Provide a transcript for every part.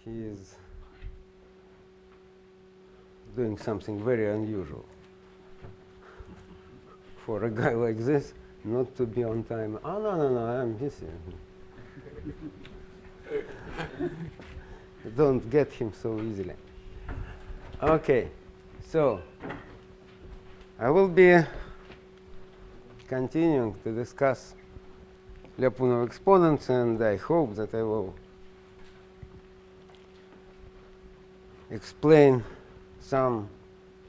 he is doing something very unusual. For a guy like this, not to be on time. Oh, no, I'm missing. Don't get him so easily. Okay, so I will be continuing to discuss Lyapunov exponents, and I hope that I will explain some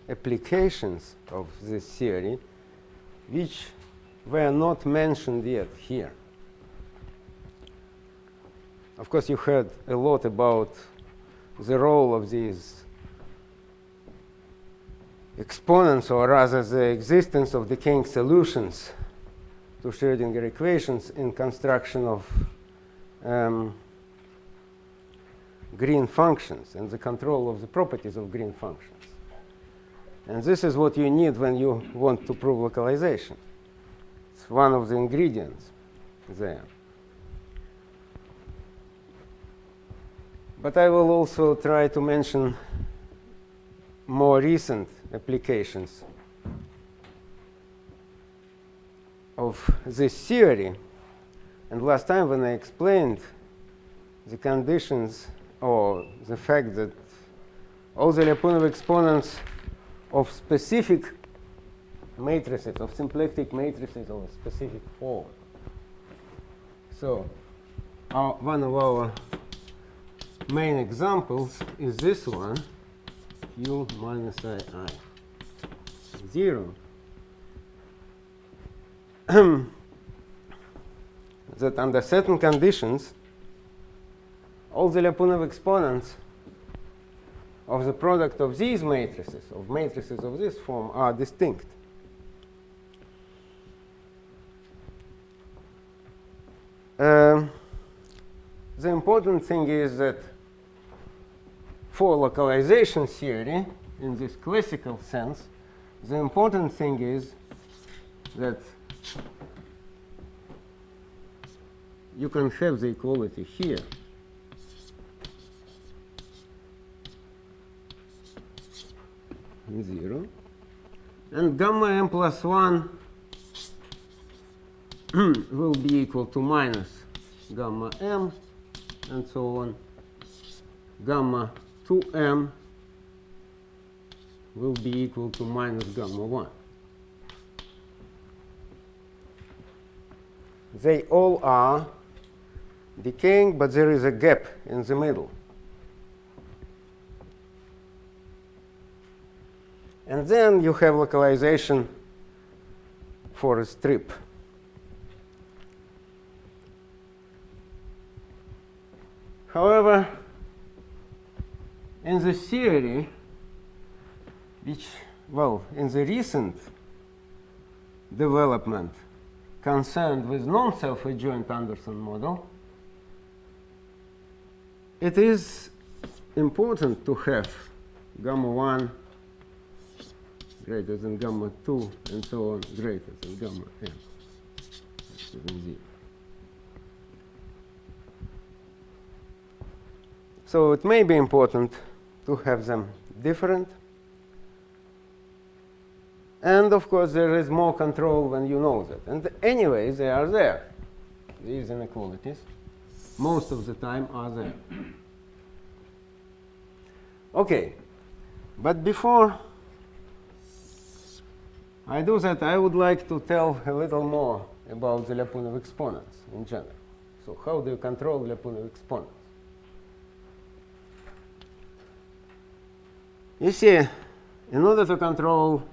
applications of this theory which were not mentioned yet here. Of course, you heard a lot about the role of these exponents, or rather the existence of decaying solutions to Schrödinger equations in construction of green functions and the control of the properties of green functions. And this is what you need when you want to prove localization. It's one of the ingredients there. But I will also try to mention more recent applications of this theory. And last time when I explained the conditions, or the fact that all the Lyapunov exponents of specific matrices, of symplectic matrices of a specific form. So one of our main examples is this one, Q minus II 0. That under certain conditions, all the Lyapunov exponents of the product of these matrices, of matrices of this form, are distinct. The important thing is that for localization theory, in this classical sense, the important thing is that you can have the equality here. Zero. And gamma m plus 1 will be equal to minus gamma m, and so on. Gamma 2m will be equal to minus gamma 1. They all are decaying, but there is a gap in the middle. And then you have localization for a strip. However, in the theory, which, well, in the recent development concerned with non-self-adjoint Anderson model, it is important to have gamma 1 greater than gamma 2, and so on, greater than gamma m. So it may be important to have them different. And of course, there is more control when you know that. And anyway, they are there. These inequalities, most of the time, are there. Okay. But before I do that, I would like to tell a little more about the Lyapunov exponents in general. So how do you control Lyapunov exponents? You see, in order to control,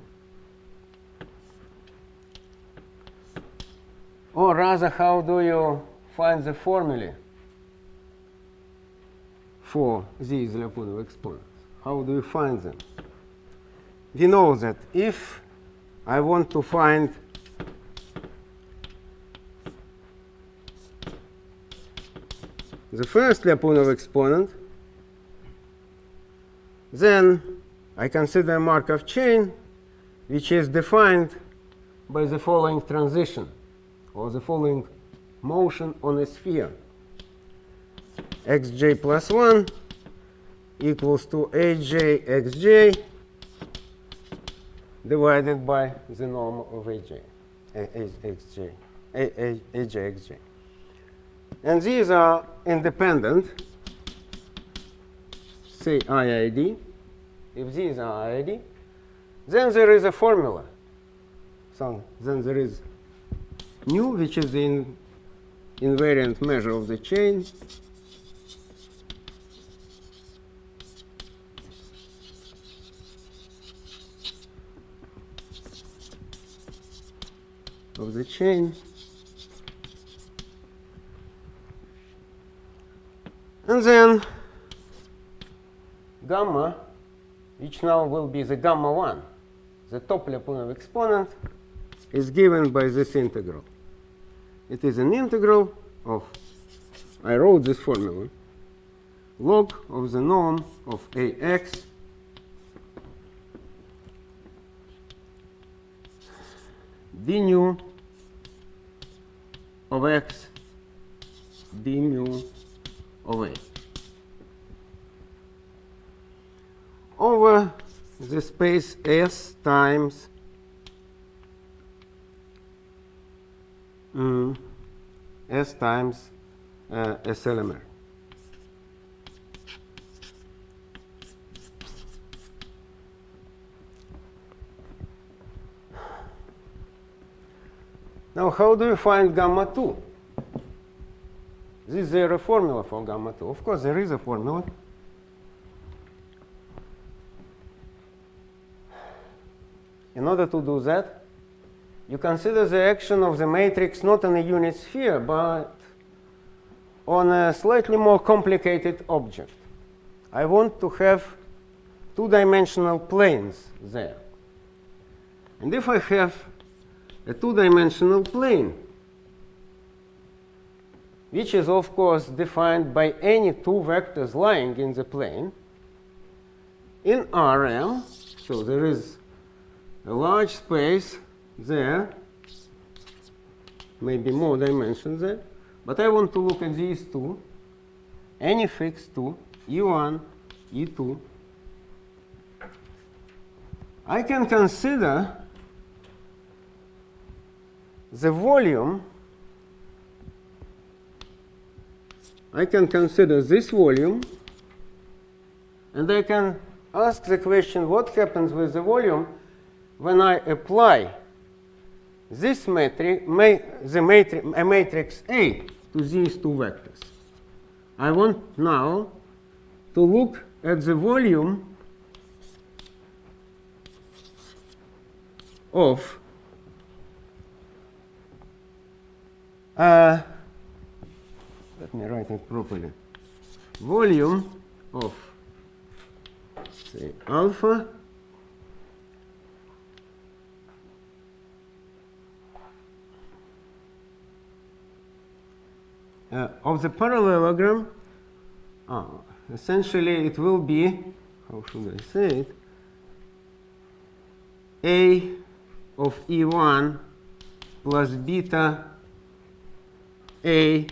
or rather, how do you find the formulae for these Lyapunov exponents? How do you find them? We know that if I want to find the first Lyapunov exponent, then I consider a Markov chain which is defined by the following transition, or the following motion on a sphere. Xj plus 1 equals to aj xj divided by the norm of aj xj, aj xj. And these are independent, say IID. If these are IID, then there is a formula. So then there is nu, which is the invariant measure of the chain. Of the chain. And then gamma, which now will be the gamma 1, the top Lyapunov exponent, is given by this integral. It is an integral of, I wrote this formula, log of the norm of ax d nu of x d mu of a over the space S times S times SLMR. Now, how do you find gamma 2? Is there a formula for gamma 2? Of course, there is a formula. In order to do that, you consider the action of the matrix not on a unit sphere, but on a slightly more complicated object. I want to have two-dimensional planes there. And if I have a two-dimensional plane, which is, of course, defined by any two vectors lying in the plane, in Rm, so there is a large space there, maybe more dimensions there, but I want to look at these two, any fixed two, E1, E2. I can consider the volume, I can consider this volume, and I can ask the question, what happens with the volume when I apply this matrix, a matrix A to these two vectors? I want now to look at the volume of let me write it properly. Volume of, say, alpha of the parallelogram. Essentially, it will be, how should I say it? A of E1 plus beta A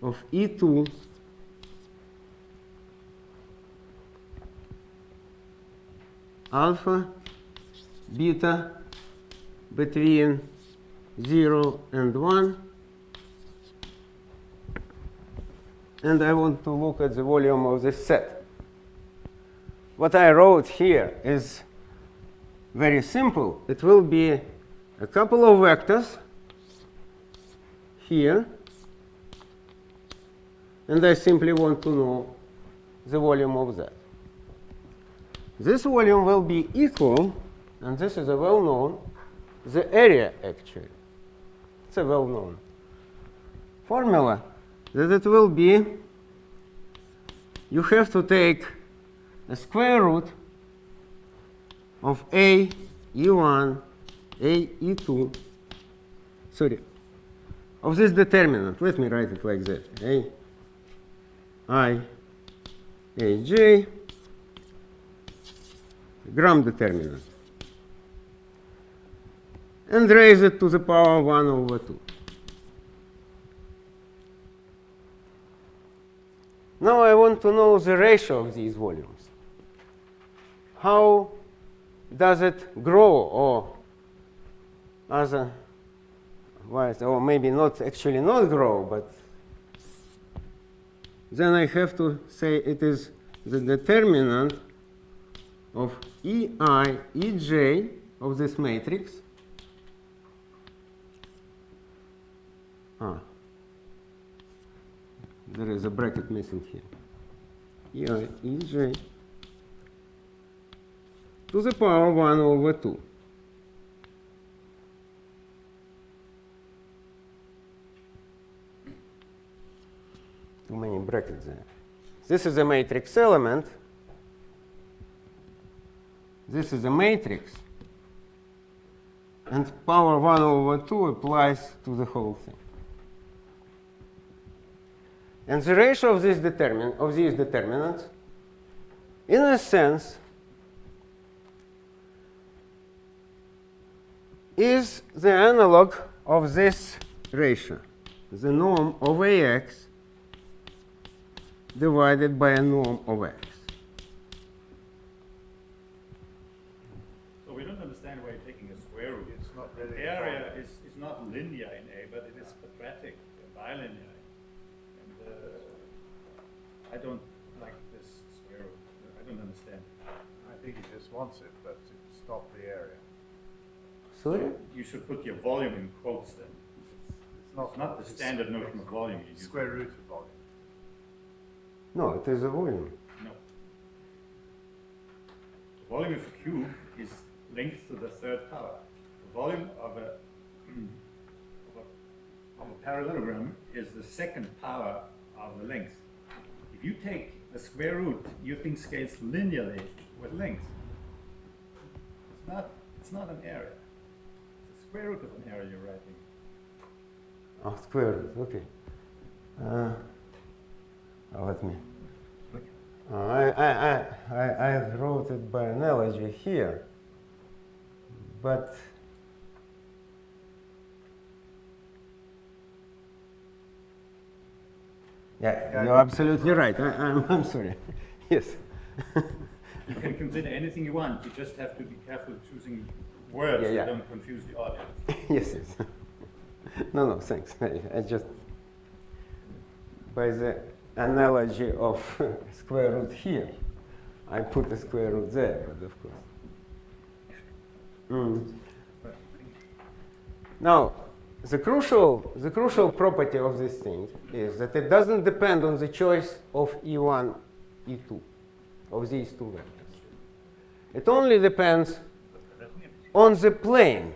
of E2 alpha beta between 0 and 1, and I want to look at the volume of this set. What I wrote here is very simple. It will be a couple of vectors here, and I simply want to know the volume of that. This volume will be equal, and this is a well-known, the area actually. It's a well-known formula, that it will be, you have to take a square root of A E1, A E2, sorry, of this determinant. Let me write it like that. A I A J gram determinant, and raise it to the power 1 over 2. Now I want to know the ratio of these volumes. How does it grow, or otherwise, or maybe not actually not grow, but then I have to say it is the determinant of EI, EJ of this matrix. There is a bracket missing here. EI, EJ to the power 1 over 2. Too many brackets there. This is a matrix element. This is a matrix. And power 1 over 2 applies to the whole thing. And the ratio of these determinants, in a sense, is the analog of this ratio, the norm of AX divided by a norm of X. So we don't understand why you're taking a square root. It's not really the area is not linear in A, but it is quadratic, bilinear. And I don't like this square root. I don't understand. I think he just wants it, but to stop the area. Sorry? You should put your volume in quotes then. It's not the standard notion of volume you use. Square root of volume. No, it is a volume. No. The volume of a cube is linked to the third power. The volume of a parallelogram is the second power of the length. If you take the square root, your thing scales linearly with length. It's not an area. It's the square root of an area you're writing. Oh, square root, okay. Let me. I wrote it by analogy here, but yeah, you're absolutely right. I'm sorry. Yes. You can consider anything you want. You just have to be careful choosing words that don't confuse the audience. Yes, yes. No, thanks. I just, by the analogy of square root here, I put a square root there, but of course. Now, the crucial property of this thing is that it doesn't depend on the choice of E1, E2, of these two vectors. It only depends on the plane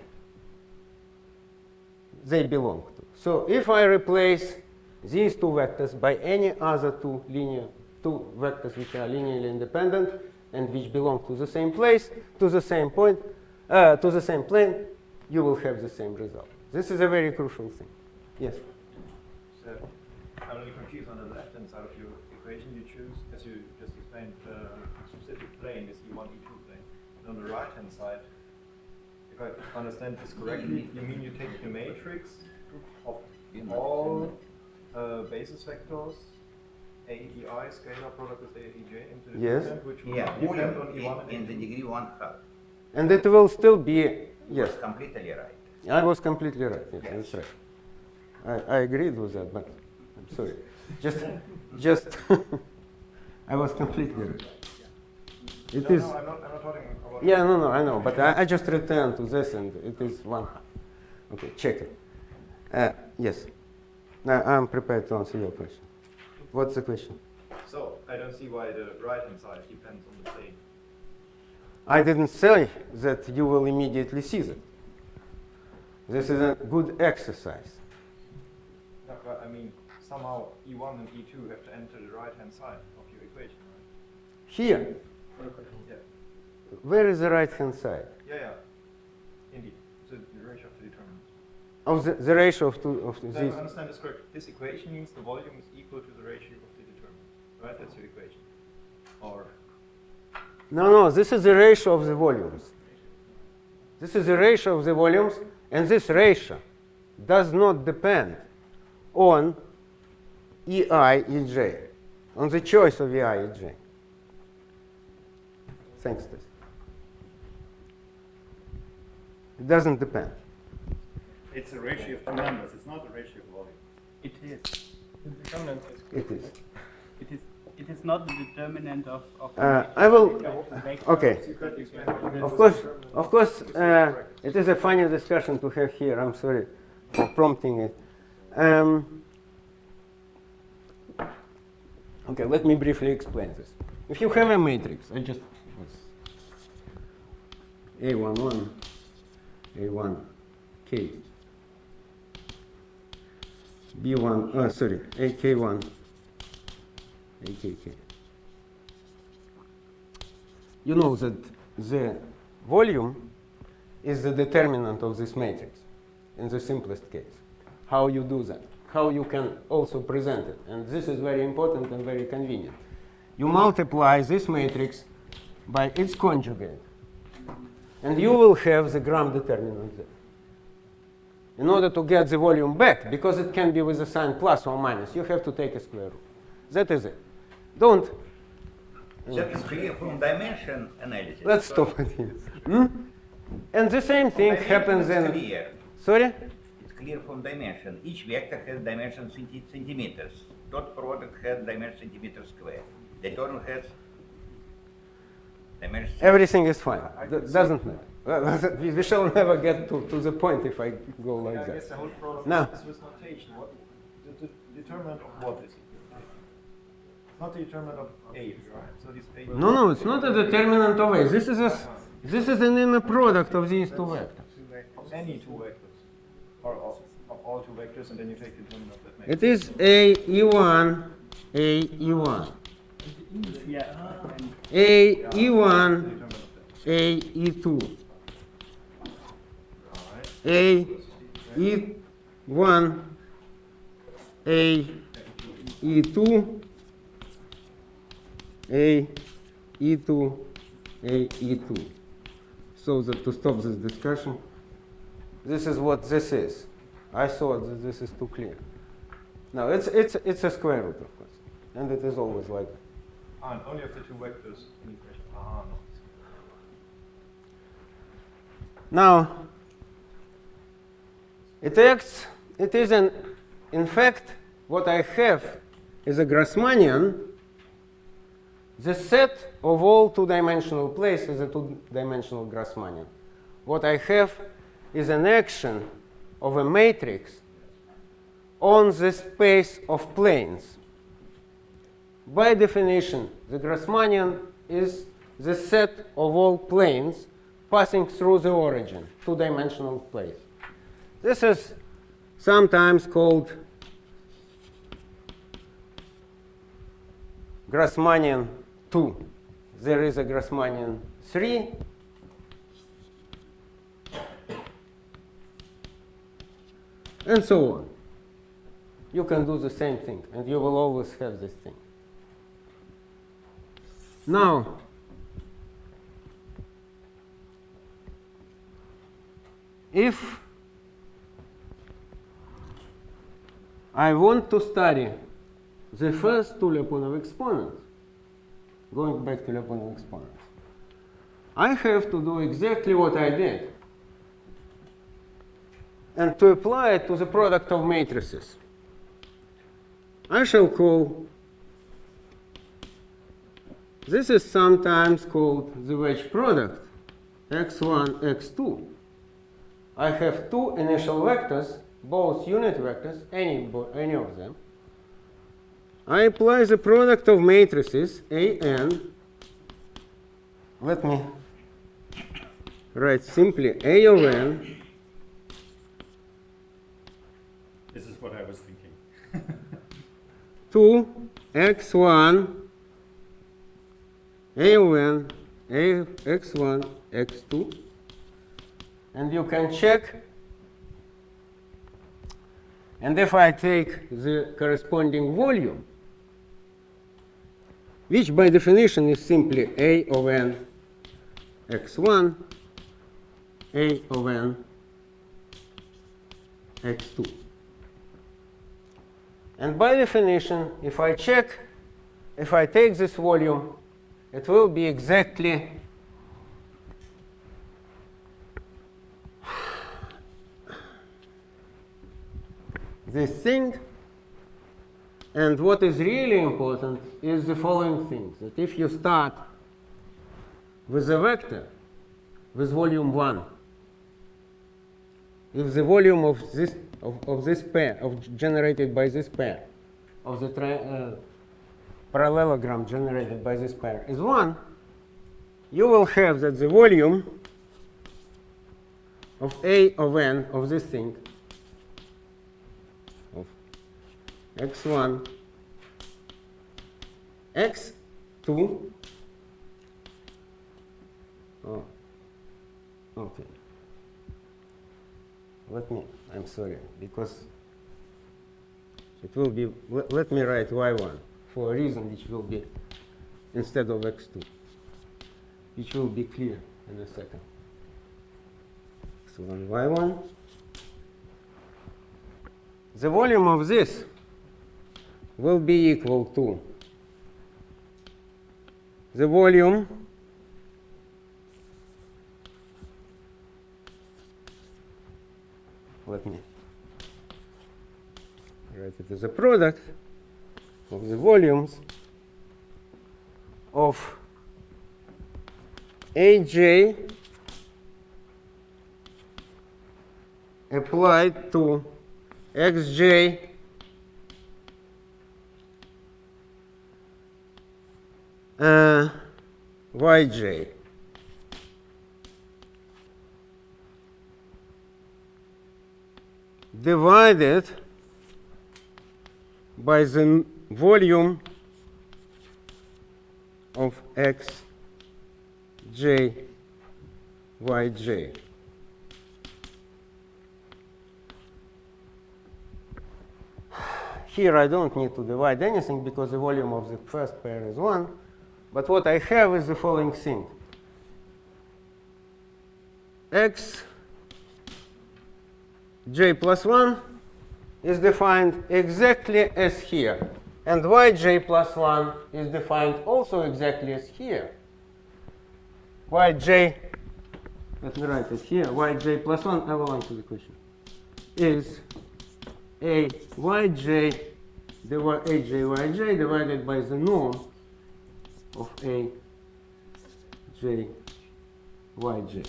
they belong to. So if I replace these two vectors by any other two vectors which are linearly independent and which belong to the same place, to the same point, to the same plane, you will have the same result. This is a very crucial thing. Yes? So I'm a little confused on the left-hand side of your equation you choose, as you just explained, the specific plane is E1, E2 plane. And on the right-hand side, if I understand this correctly, you mean you take the matrix of all basis vectors, A, EI, scalar product with A, EJ, into the determinant, which will depend on E1 and in the degree 1/2. And it will still be, yes. Completely right. I was completely right. Yes, Yes. that's right. I agreed with that, but I'm sorry. Just I was completely right. It is. No, I'm not talking about. Yeah, no, I know, but I just returned to this, and it is 1/2. Okay, check it. Yes. Now I'm prepared to answer your question. What's the question? So I don't see why the right-hand side depends on the plane. I didn't say that you will immediately see that. This is a good exercise. No, but I mean, somehow E1 and E2 have to enter the right-hand side of your equation, right? Here, Yeah. where is the right-hand side? Yeah. Indeed. So the ratio of the determinants. Of the ratio of So I these. understand this correct. This equation means the volume is equal to the ratio of the determinant, right? That's your equation. Or No, this is the ratio of the volumes. This is the ratio of the volumes, and this ratio does not depend on EI, EJ. on the choice of vi at j. Thanks, Tess. It doesn't depend. It's a ratio of two numbers. It's not a ratio of volume. It is. It is. It is not the determinant of I will. vector. Okay. Of course, it is a funny discussion to have here. I'm sorry for prompting it. Okay, let me briefly explain this. If you have a matrix, I just A11, A1, K, B1, sorry, AK1, AKK. You know that the volume is the determinant of this matrix in the simplest case. How you do that? How you can also present it? And this is very important and very convenient. You multiply this matrix by its conjugate, and you will have the gram determinant there. In order to get the volume back, because it can be with a sign plus or minus, you have to take a square root. That is it. Don't. That is clear from dimension analysis. Let's stop it here. And the same thing happens It's in. clear. Sorry? It's clear from dimension. Each vector has dimension centimeters. Dot product has dimension centimeter square. The term has dimension. Everything is fine. Doesn't matter. We shall never get to the point if I go like I that. guess the whole problem No. is with notation. What the determinant of what is it? It's not the determinant of A, right? So this A. No, it's not a determinant of A. This is an inner product of these two vectors. Of any two vectors, or of all two vectors, and then you take the determinant of that matrix. It is AE1, AE1, Yeah. And AE1, Determinant of that. AE2, Alright. AE1, AE2, AE2, AE2. So that to stop this discussion, this is what this is. I thought that this is too clear. No, it's a square root, of course, and it is always like that. And only of the two vectors in equation. No. Now, it is in fact, what I have is a Grassmannian. The set of all two-dimensional places is a two-dimensional Grassmannian. What I have is an action of a matrix on the space of planes. By definition, the Grassmannian is the set of all planes passing through the origin, two-dimensional place. This is sometimes called Grassmannian 2. There is a Grassmannian 3. And so on. You can do the same thing, and you will always have this thing. Now, if I want to study the first two Lyapunov exponents, going back to Lyapunov exponents, I have to do exactly what I did and to apply it to the product of matrices. I shall call, this is sometimes called the wedge product, x1, x2. I have two initial vectors, both unit vectors, any of them. I apply the product of matrices an. Let me write simply a of n. This is what I was thinking. To x1, a of n, a of x1, x2. And you can check. And if I take the corresponding volume, which by definition is simply a of n x1, a of n x2. And by definition, if I check if I take this volume, it will be exactly this thing. And what is really important is the following things, that if you start with a vector with volume 1, if the volume of this pair, generated by this pair, of the parallelogram generated by this pair is 1, you will have that the volume of A of n of this thing, of x1, x2, oh, okay. I'm sorry, because it will be, let me write y1 for a reason which will be instead of x2, which will be clear in a second. x1, y1. The volume of this will be equal to the volume let me write it as a product of the volumes of Aj applied to Xj Yj. Divided by the volume of x j y j. Here I don't need to divide anything because the volume of the first pair is 1. But what I have is the following thing. X j plus 1 is defined exactly as here. And yj plus 1 is defined also exactly as here. Yj, let me write it here, yj plus 1, I will answer the question, is a yj, aj yj divided by the norm of a j yj.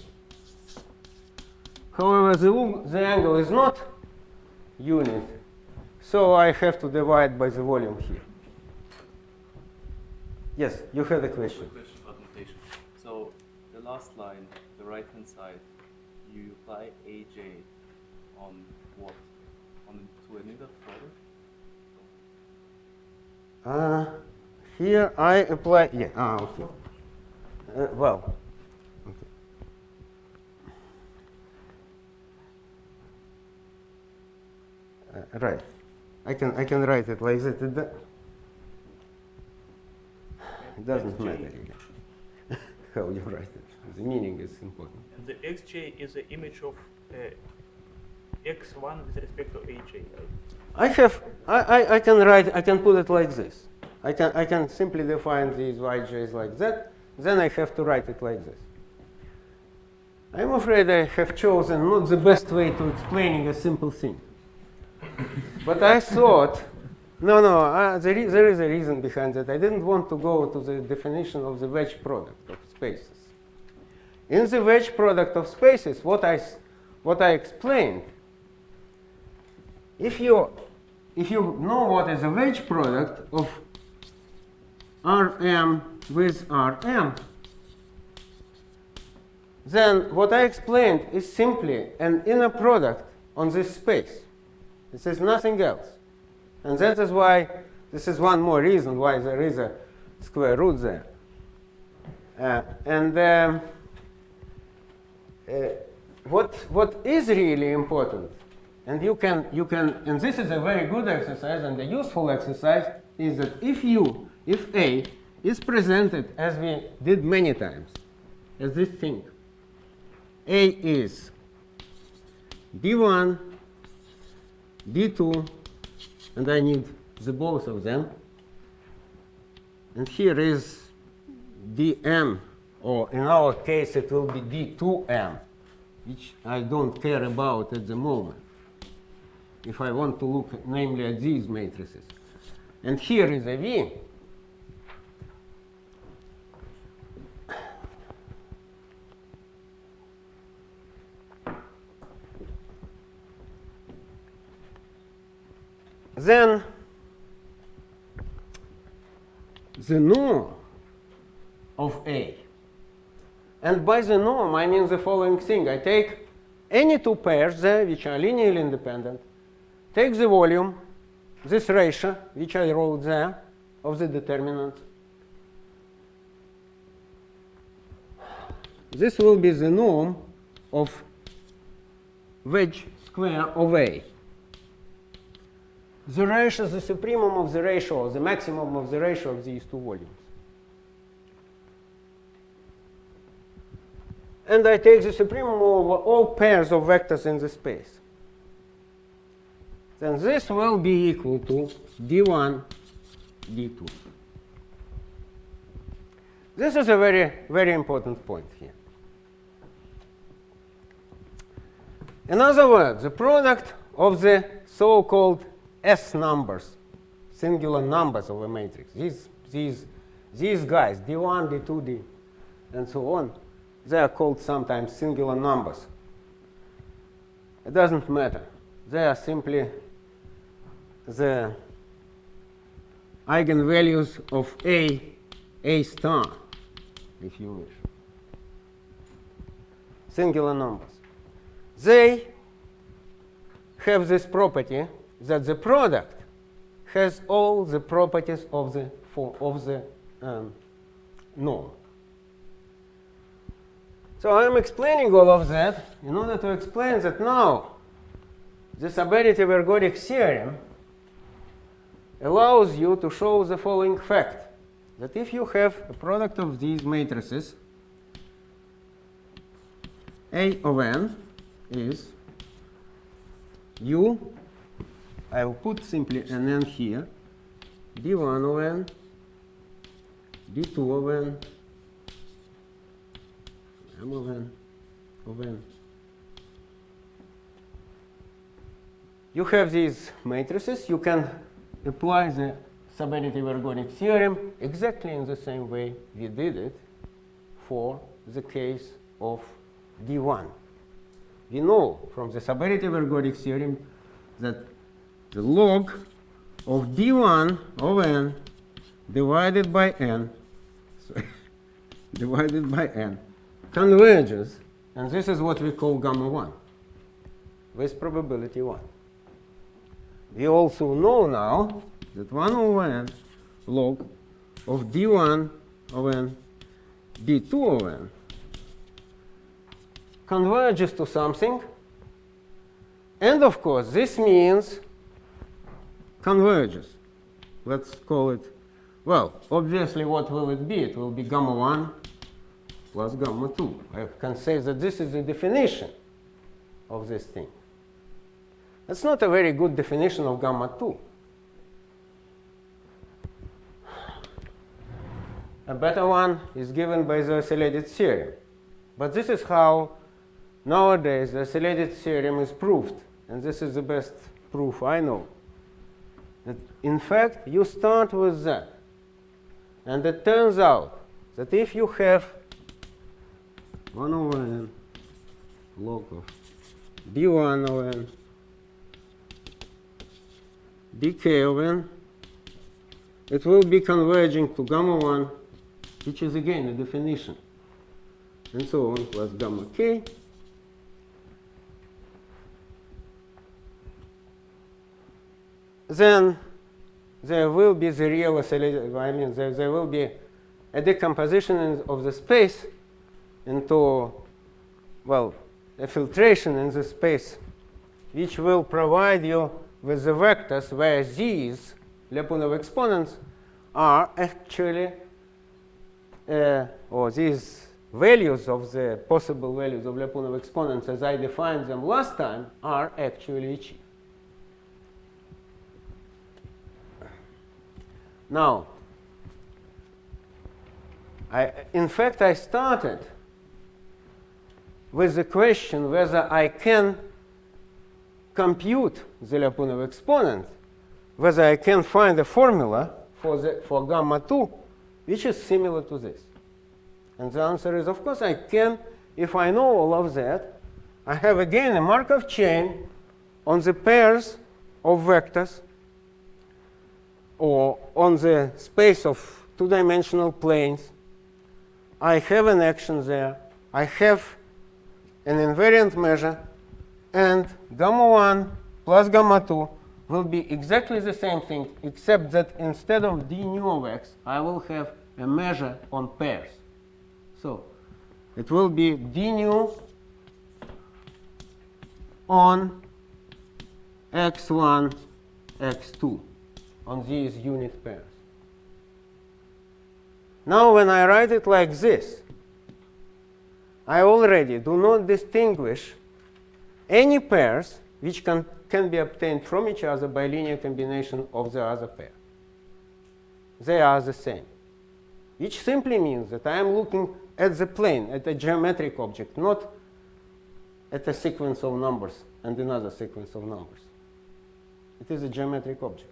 However, the angle is not unit, so I have to divide by the volume here. Yes, you had a question. Question about notation. So the last line, the right-hand side, you apply Aj on what? To an inverse product? Here I apply, yeah, okay. Well, okay. Right. I can write it like that. It doesn't matter really how you write it. The meaning is important. And the xj is the image of x1 with respect to aj, right? I can write, I can put it like this. I can simply define these yj's like that. Then I have to write it like this. I'm afraid I have chosen not the best way to explaining a simple thing. But I thought, there is a reason behind that. I didn't want to go to the definition of the wedge product of spaces. In the wedge product of spaces, what I explained, if you know what is a wedge product of Rm with Rm, then what I explained is simply an inner product on this space. This is nothing else. And that is why, this is one more reason why there is a square root there. What is really important, and and this is a very good exercise and a useful exercise, is that if A is presented as we did many times, as this thing, A is D1, D2, and I need the both of them, and here is dm, or in our case it will be d2m, which I don't care about at the moment, if I want to look namely at these matrices. And here is a v. Then the norm of A. And by the norm, I mean the following thing. I take any two pairs there which are linearly independent, take the volume, this ratio, which I wrote there, of the determinant. This will be the norm of wedge square of A. The ratio, the supremum of the ratio, or the maximum of the ratio of these two volumes. And I take the supremum over all pairs of vectors in the space. Then this will be equal to d1, d2. This is a very, very important point here. In other words, the product of the so-called S numbers, singular numbers of a matrix, these guys, d1, d2, d, and so on, they are called sometimes singular numbers. It doesn't matter. They are simply the eigenvalues of A star, if you wish. Singular numbers. They have this property that the product has all the properties of the norm. So I'm explaining all of that in order to explain that now the subadditive ergodic theorem allows you to show the following fact, that if you have a product of these matrices, A of n is u, I will put simply an n here, d1 of n, d2 of n, m of n. You have these matrices. You can apply the subadditive ergodic theorem exactly in the same way we did it for the case of d1. We know from the subadditive ergodic theorem that the log of d1 of n divided by n divided by n converges, and this is what we call gamma 1 with probability 1. We also know now that 1 over n log of d1 of n d2 of n converges to something, and of course this means converges. Let's call it, well, obviously what will it be? It will be gamma 1 plus gamma 2. I can say that this is the definition of this thing. That's not a very good definition of gamma 2. A better one is given by the isolated theorem. But this is how nowadays the isolated theorem is proved. And this is the best proof I know. That in fact, you start with that. And it turns out that if you have 1 over n log of d1 over n dk of n, it will be converging to gamma 1, which is again a definition, and so on, plus gamma k. Then there will be the real oscillator, I mean, there will be a decomposition of the space into, well, a filtration in the space, which will provide you with the vectors where these Lyapunov exponents are actually, or these values of the possible values of Lyapunov exponents as I defined them last time are actually achieved. Now, In fact, I started with the question whether I can compute the Lyapunov exponent, whether I can find a formula for gamma 2 which is similar to this. And the answer is, of course, I can. If I know all of that, I have again a Markov chain on the pairs of vectors or on the space of two-dimensional planes. I have an action there. I have an invariant measure, and gamma 1 plus gamma 2 will be exactly the same thing, except that instead of d nu of x, I will have a measure on pairs. So it will be d nu on x1, x2 on these unit pairs. Now when I write it like this, I already do not distinguish any pairs which can be obtained from each other by linear combination of the other pair. They are the same, which simply means that I am looking at the plane, at a geometric object, not at a sequence of numbers and another sequence of numbers. It is a geometric object.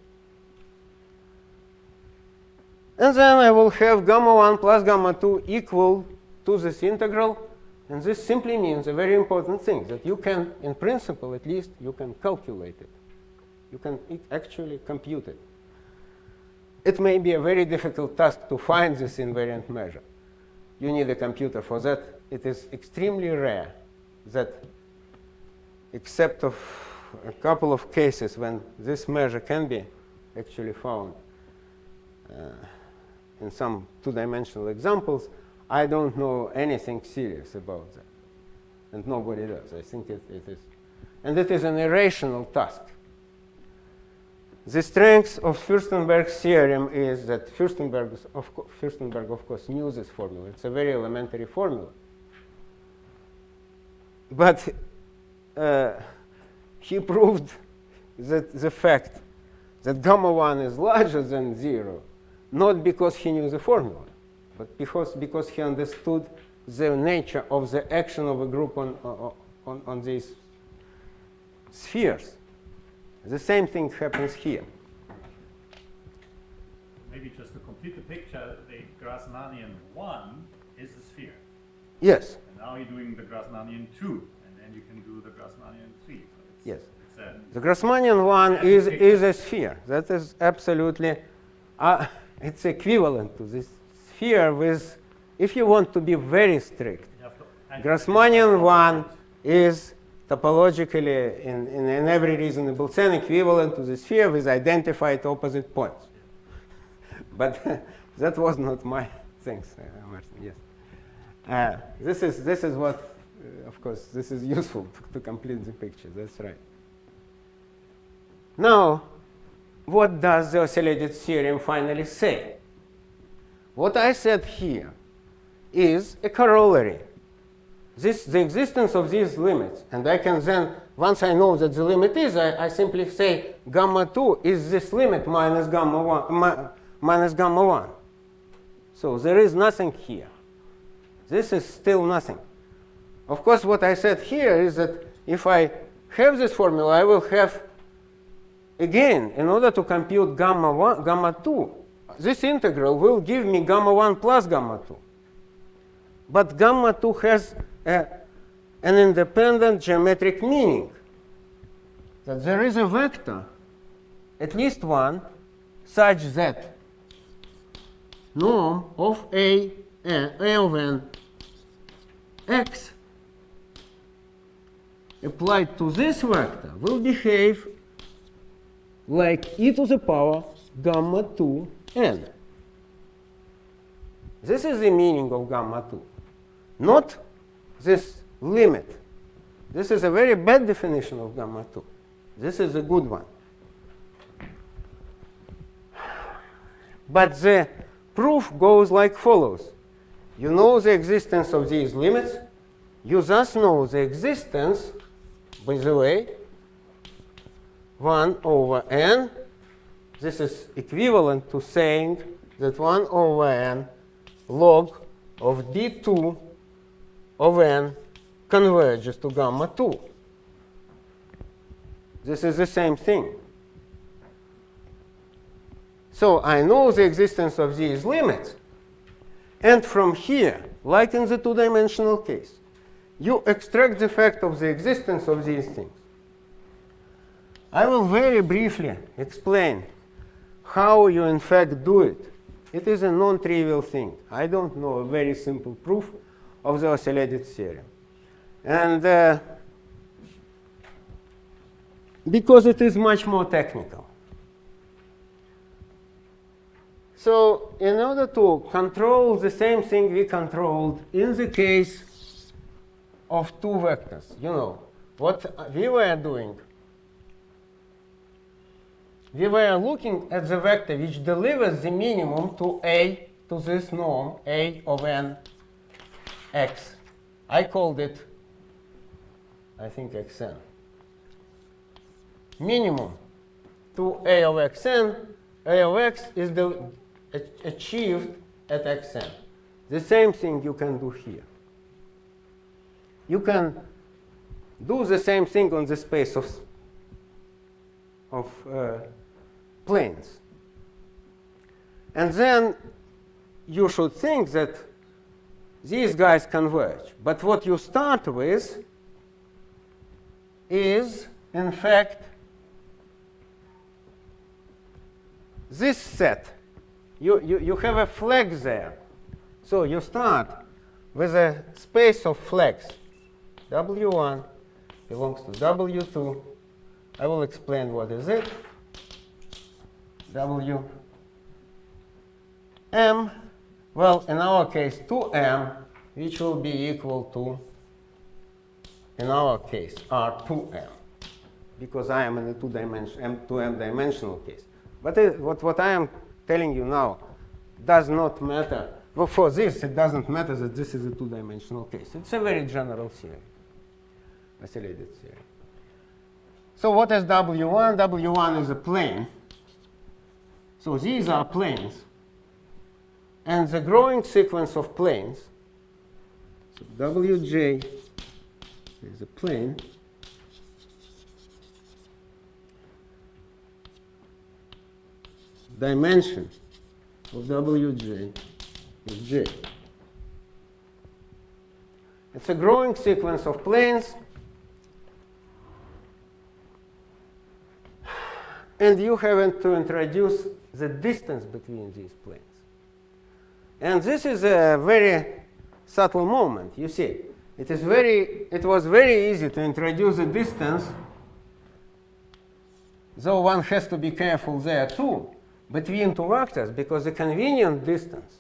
And then I will have gamma 1 plus gamma 2 equal to this integral. And this simply means a very important thing, that you can, in principle at least, you can calculate it. You can actually compute it. It may be a very difficult task to find this invariant measure. You need a computer for that. It is extremely rare that, except of a couple of cases when this measure can be actually found in some two-dimensional examples, I don't know anything serious about that. And nobody does. I think it is. And it is an irrational task. The strength of Furstenberg's theorem is that Furstenberg, of course, knew this formula. It's a very elementary formula. But he proved that the fact that gamma 1 is larger than 0, not because he knew the formula, but because he understood the nature of the action of a group on these spheres. The same thing happens here. Maybe just to complete the picture, the Grassmannian 1 is the sphere. Yes. And now you're doing the Grassmannian 2, and then you can do the Grassmannian 3. So it's, Yes. it's The Grassmannian 1 is a sphere. That is absolutely, it's equivalent to this sphere with, if you want to be very strict, Grassmannian 1 is topologically, in every reasonable sense, equivalent to the sphere with identified opposite points. But that was not my thing, Martin. Yes. This is what, of course, this is useful to complete the picture. That's right. Now, what does the oscillated theorem finally say? What I said here is a corollary. The existence of these limits, and I can then, once I know that the limit is, I simply say gamma 2 is this limit minus gamma 1. So there is nothing here. This is still nothing. Of course, what I said here is that if I have this formula, I will have, again, in order to compute gamma 2, this integral will give me gamma 1 plus gamma 2. But gamma 2 has an independent geometric meaning. That there is a vector, at least one, such that norm of A of n x applied to this vector will behave like e to the power gamma 2 n. This is the meaning of gamma 2, not this limit. This is a very bad definition of gamma 2. This is a good one. But the proof goes like follows. You know the existence of these limits. You thus know the existence, by the way, 1 over n. This is equivalent to saying that 1 over n log of d2 of n converges to gamma 2. This is the same thing. So I know the existence of these limits. And from here, like in the two-dimensional case, you extract the fact of the existence of these things. I will very briefly explain how you in fact do it. It is a non-trivial thing. I don't know a very simple proof of the oscillated theorem. And because it is much more technical. So in order to control the same thing we controlled in the case of two vectors, you know, what we were doing, we were looking at the vector which delivers the minimum to A, to this norm, A of n x. I called it, I think, xn. Minimum to A of xn, A of x is achieved at xn. The same thing you can do here. You can do the same thing on the space of planes. And then you should think that these guys converge. But what you start with is, in fact, this set. You have a flag there. So you start with a space of flags. W1 belongs to W2. I will explain what is it. W m, well, in our case, 2m, which will be equal to, in our case, R2m, because I am in a two-m dimensional case. But what I am telling you now does not matter. Well, for this, it doesn't matter that this is a two-dimensional case. It's a very general theory, oscillated theory. So what is W1? W1 is a plane. So these are planes. And the growing sequence of planes, so Wj is a plane. Dimension of Wj is j. It's a growing sequence of planes. And you have to introduce the distance between these planes. And this is a very subtle moment. You see, it was very easy to introduce a distance, though one has to be careful there too, between two vectors, because the convenient distance,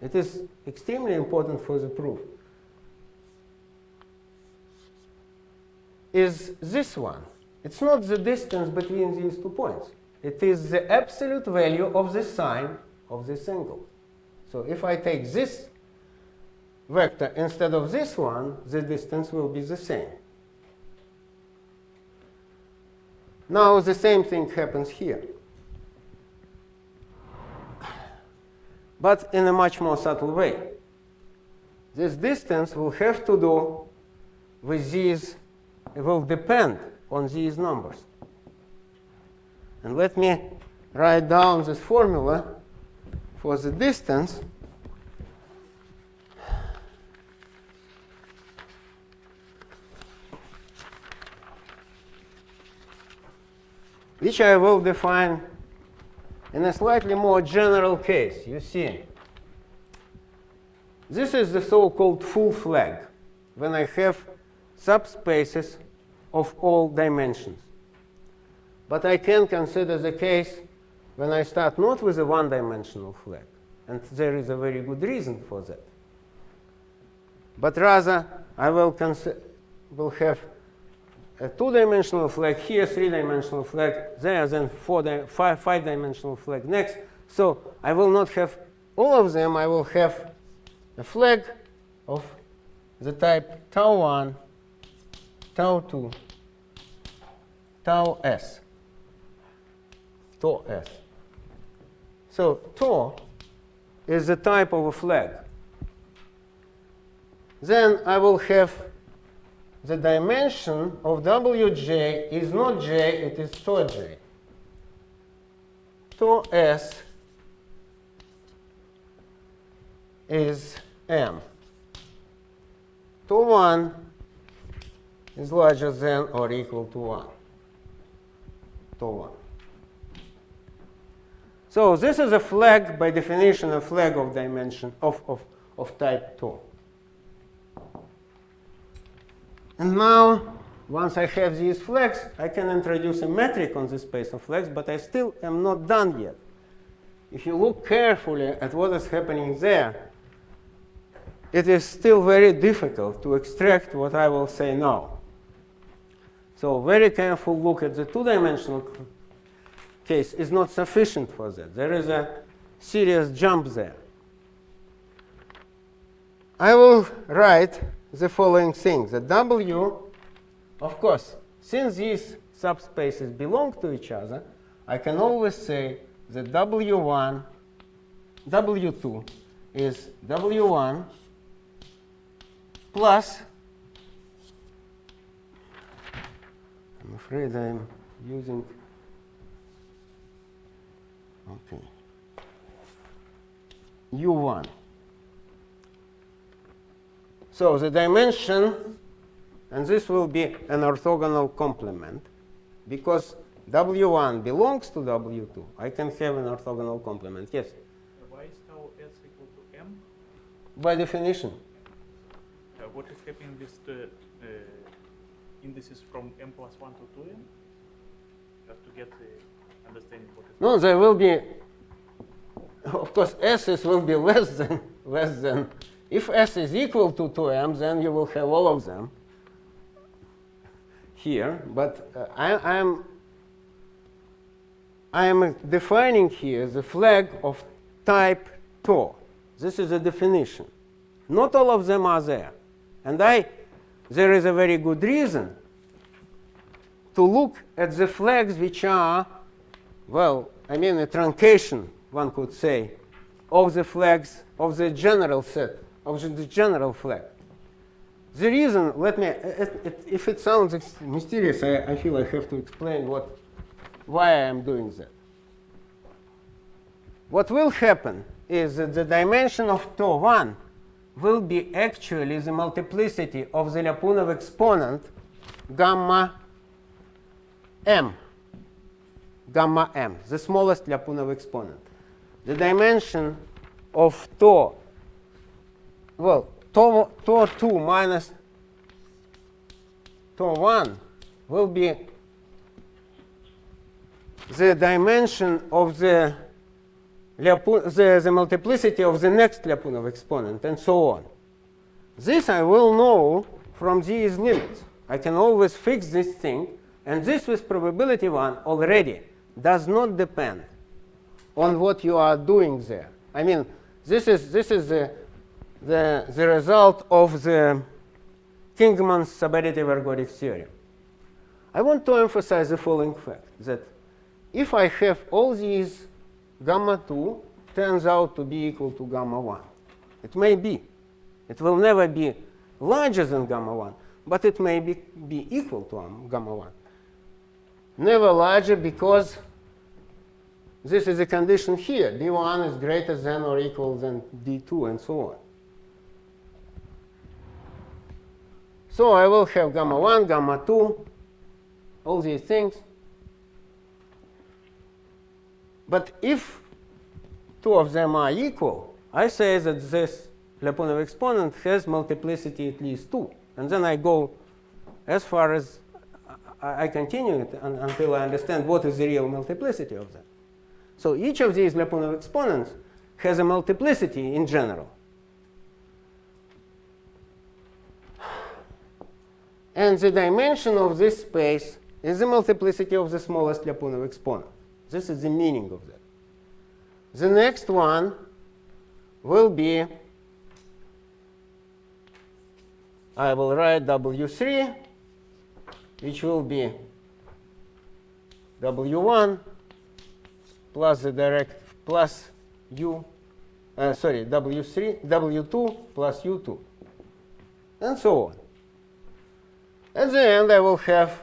it is extremely important for the proof, is this one. It's not the distance between these 2 points. It is the absolute value of the sine of this angle. So if I take this vector instead of this one, the distance will be the same. Now the same thing happens here, but in a much more subtle way. This distance will have to do with these, it will depend on these numbers. And let me write down this formula for the distance. Which I will define in a slightly more general case. You see, this is the so-called full flag, when I have subspaces of all dimensions. But I can consider the case when I start not with a one-dimensional flag. And there is a very good reason for that. But rather, I will have a two-dimensional flag here, three-dimensional flag there, then five-dimensional flag next. So I will not have all of them. I will have a flag of the type tau 1, tau 2, tau s. Tau s. So tau is the type of a flag. then I will have the dimension of Wj is not j, it is tau j. Tau s is m. Tau 1 is larger than or equal to 1. Tau 1. So this is a flag, by definition, a flag of dimension of type tau. And now, once I have these flags, I can introduce a metric on the space of flags, but I still am not done yet. If you look carefully at what is happening there, it is still very difficult to extract what I will say now. So very careful look at the two-dimensional case is not sufficient for that. There is a serious jump there. I will write the following thing. The W, of course, since these subspaces belong to each other, I can always say that W1, W2 is W1 plus, I'm afraid I'm using, okay, U1. So the dimension, and this will be an orthogonal complement, because W1 belongs to W2. I can have an orthogonal complement. Yes? Why is tau s equal to m? By definition. What is happening with the indices from m plus 1 to 2m? Just to get the understanding what is. No, there will be, of course, s's will be less than. If s is equal to 2m, then you will have all of them here. But I am defining here the flag of type tau. This is a definition. Not all of them are there. And there is a very good reason to look at the flags which are, well, I mean a truncation, one could say, of the flags of the general set, of the general flag. The reason, let me, if it sounds mysterious, I feel I have to explain why I am doing that. What will happen is that the dimension of tau 1 will be actually the multiplicity of the Lyapunov exponent gamma m, the smallest Lyapunov exponent. The dimension of tau, well, tau 2 minus tau 1 will be the dimension of the multiplicity of the next Lyapunov exponent, and so on. This I will know from these limits. I can always fix this thing, and this with probability 1 already does not depend on what you are doing there. I mean, this is the result of the Kingman's subadditive ergodic theorem. I want to emphasize the following fact, that if I have all these gamma 2 turns out to be equal to gamma 1. It may be. It will never be larger than gamma 1, but it may be equal to gamma 1. Never larger because this is a condition here. D1 is greater than or equal than D2 and so on. So I will have gamma 1, gamma 2, all these things. But if two of them are equal, I say that this Lyapunov exponent has multiplicity at least 2. And then I go as far as I continue it until I understand what is the real multiplicity of that. So each of these Lyapunov exponents has a multiplicity in general. And the dimension of this space is the multiplicity of the smallest Lyapunov exponent. This is the meaning of that. The next one will be, I will write W3, which will be W1 plus the direct plus W2 plus U2. and so on. At the end, I will have,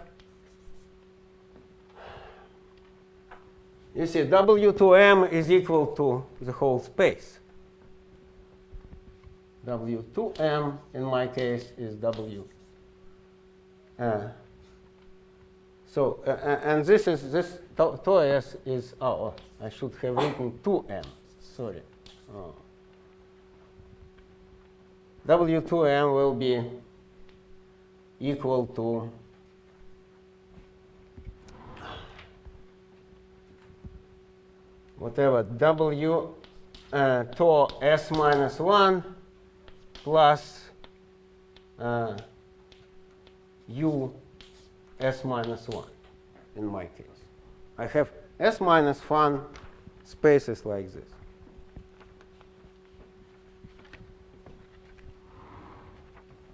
you see, W2M is equal to the whole space. W2M, in my case, is W. And this tau s is, oh, I should have written 2M, sorry. Oh. W2M will be equal to whatever W tau s minus 1 plus U s minus 1 in my case. I have s minus 1 spaces like this.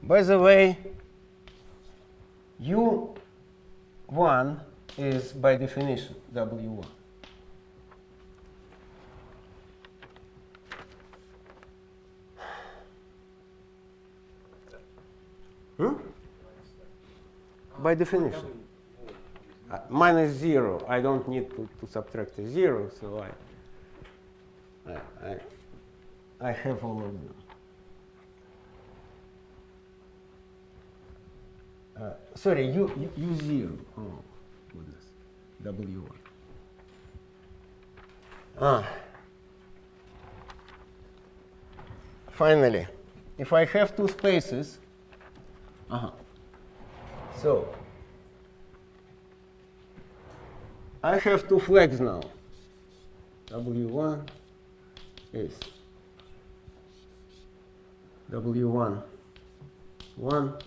By the way, U1 is by definition W1. By definition. Minus 0. I don't need to subtract a 0, so I have all of them. Sorry, U0. Oh, goodness. W1. Finally, if I have two spaces, so I have two flags now. W1 is W1 1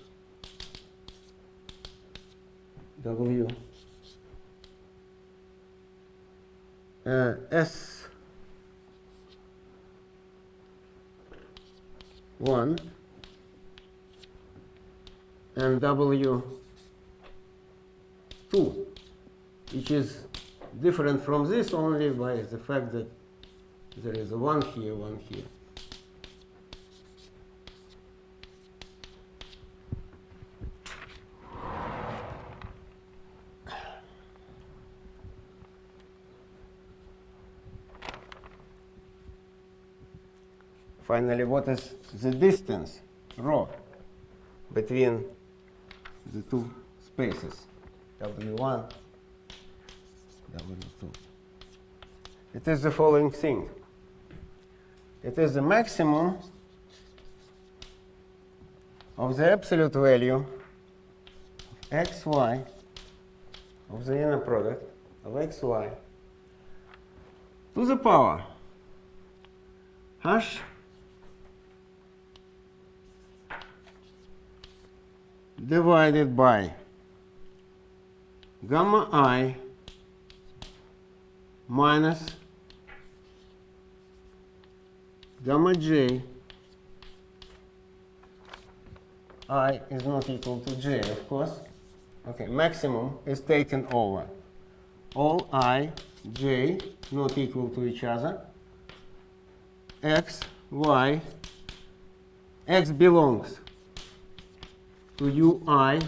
W S 1 and W 2, which is different from this only by the fact that there is a 1 here, 1 here. Finally, what is the distance, rho, between the two spaces, W1, W2? It is the following thing. It is the maximum of the absolute value xy of the inner product of xy to the power hash divided by gamma I minus gamma j. I is not equal to j, of course. Okay, maximum is taken over all I, j not equal to each other. X, y, x belongs to ui,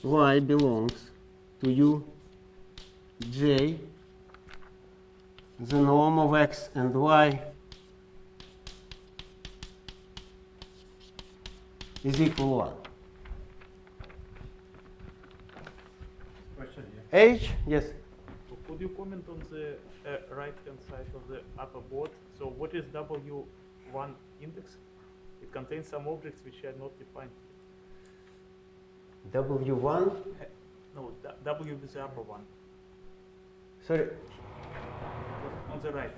y belongs to uj. The norm of x and y is equal 1. Question here. H, yes. So could you comment on the right-hand side of the upper board? So what is W1 index? It contains some objects which are not defined. W1, No, W is the upper one. sorry, On the right.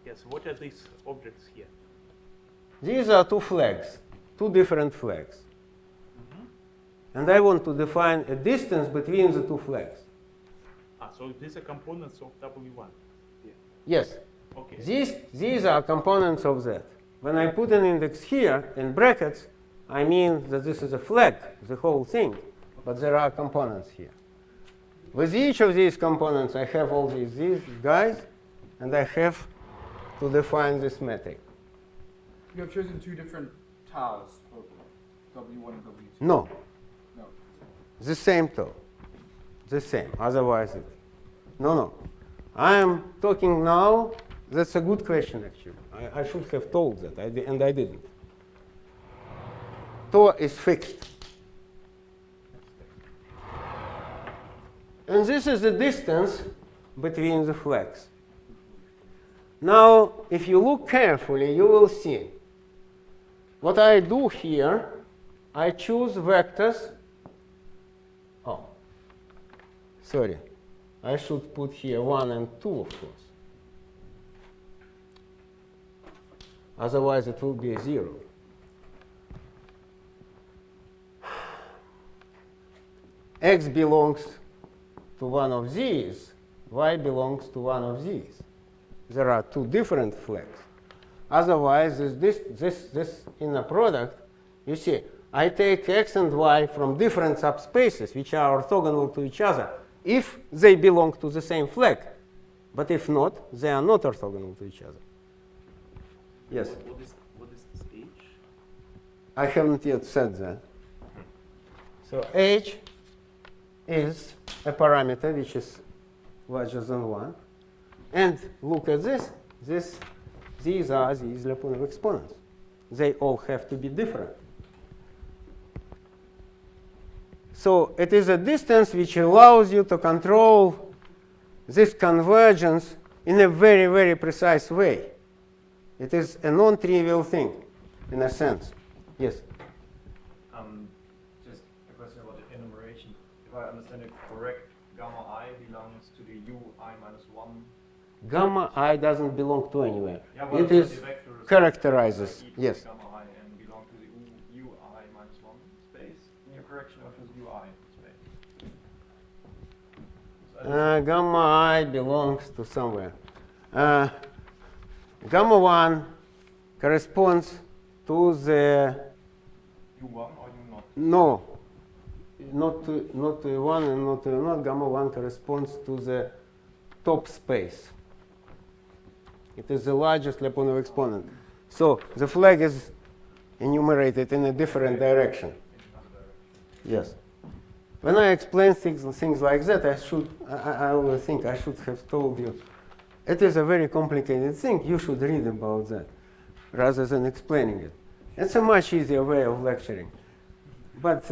Yes, what are these objects here? these are two flags, two different flags. And I want to define a distance between the two flags. So these are components of W1. Yes, Okay. these are components of that. When I put an index here in brackets, I mean that this is a flag, the whole thing, but there are components here. With each of these components, I have all these guys, and I have to define this metric. You have chosen two different towers for W1 and W2? No, No. the same tau. The same, otherwise it. No. I am talking now, that's a good question actually. I should have told that, and I didn't. Tau is fixed. And this is the distance between the flags. Now, if you look carefully, you will see what I do here. I choose vectors. Oh, sorry. I should put here 1 and 2, of course. Otherwise, it will be a 0. X belongs to one of these. Y belongs to one of these. There are two different flags. Otherwise, this inner product, you see, I take X and Y from different subspaces, which are orthogonal to each other, if they belong to the same flag. But if not, they are not orthogonal to each other. Yes? What is this H? I haven't yet said that. So H is a parameter which is larger than 1. And look at this. These are these Lyapunov exponents. They all have to be different. So it is a distance which allows you to control this convergence in a very, very precise way. It is a non-trivial thing, in a sense. Yes? Just a question about the enumeration. If I understand it correct, gamma I belongs to the ui minus 1. Gamma I doesn't belong to anywhere. Yeah, well, It is the vectors characterizes, each yes. gamma I and belong to the ui minus 1 space in your correction, or just ui space? So Gamma I belongs to somewhere. Gamma 1 corresponds to the u1 or u0? no, not to U1 and not to U0. Gamma 1 corresponds to the top space. It is the largest Lyapunov exponent. So the flag is enumerated in a different direction. Yes. When I explain things like that, I always think I should have told you. It is a very complicated thing. You should read about that rather than explaining it. It's a much easier way of lecturing. But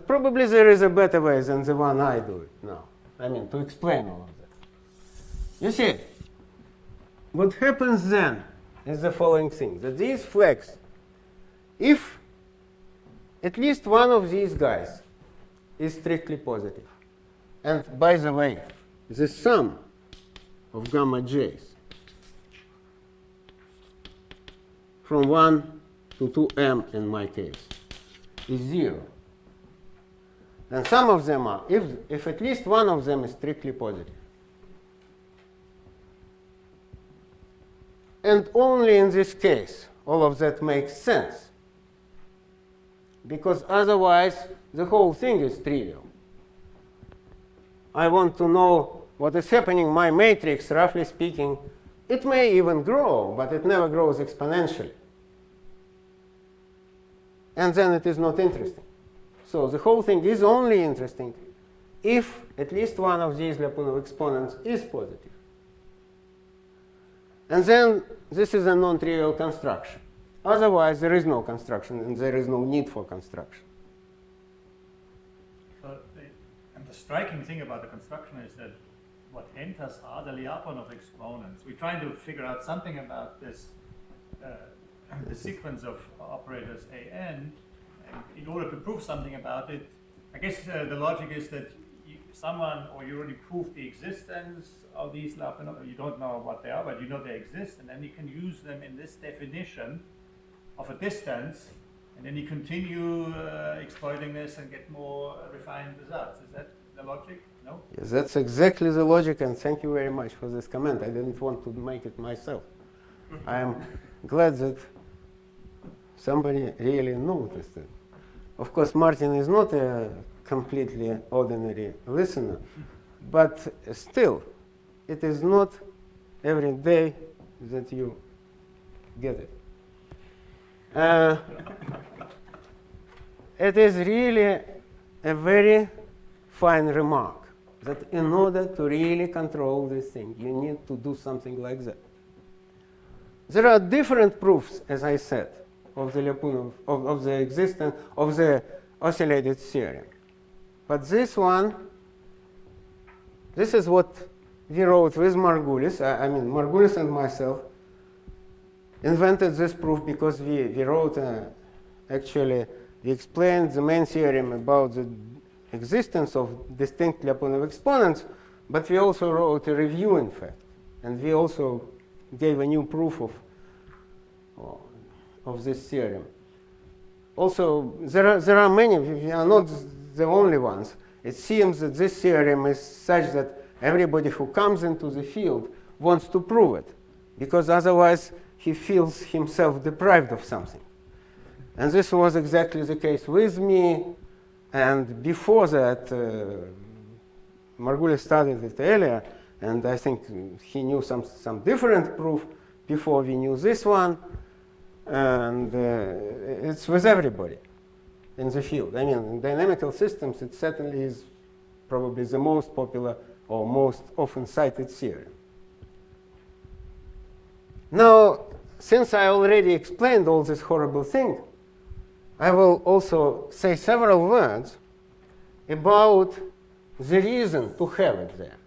probably there is a better way than the one I do it now. I mean, to explain all of that. You see, what happens then is the following thing, that these flags, if at least one of these guys is strictly positive, and by the way, the sum of gamma j's from 1 to 2m in my case is 0. And some of them are, if at least one of them is strictly positive. And only in this case, all of that makes sense. Because otherwise, the whole thing is trivial. I want to know what is happening in my matrix, roughly speaking. It may even grow, but it never grows exponentially. And then it is not interesting. So the whole thing is only interesting if at least one of these Lyapunov exponents is positive. And then this is a non-trivial construction. Otherwise, there is no construction, and there is no need for construction. And the striking thing about the construction is that what enters are the Lyapunov exponents. We're trying to figure out something about this, the sequence of operators an. And in order to prove something about it, I guess the logic is that you already proved the existence of these Lyapunov. You don't know what they are, but you know they exist, and then you can use them in this definition of a distance, and then you continue exploiting this and get more refined results. Is that the logic? No? Yes, that's exactly the logic, and thank you very much for this comment. I didn't want to make it myself. I am glad that somebody really noticed it. Of course, Martin is not a completely ordinary listener, but still, it is not every day that you get it. It is really a very fine remark that in order to really control this thing, you need to do something like that. There are different proofs, as I said, of the Lyapunov, of the existence of the oscillated theorem. But this one, this is what we wrote with Margulis. I mean, Margulis and myself invented this proof because we wrote, actually, we explained the main theorem about the existence of distinct Lyapunov exponents, but we also wrote a review, in fact. And we also gave a new proof of this theorem. Also, there are many, we are not the only ones. It seems that this theorem is such that everybody who comes into the field wants to prove it, because otherwise he feels himself deprived of something. And this was exactly the case with me. And before that, Margulis studied it earlier, and I think he knew some different proof before we knew this one. And it's with everybody in the field. I mean, in dynamical systems, it certainly is probably the most popular or most often cited theorem. Now, since I already explained all this horrible thing, I will also say several words about the reason to have it there.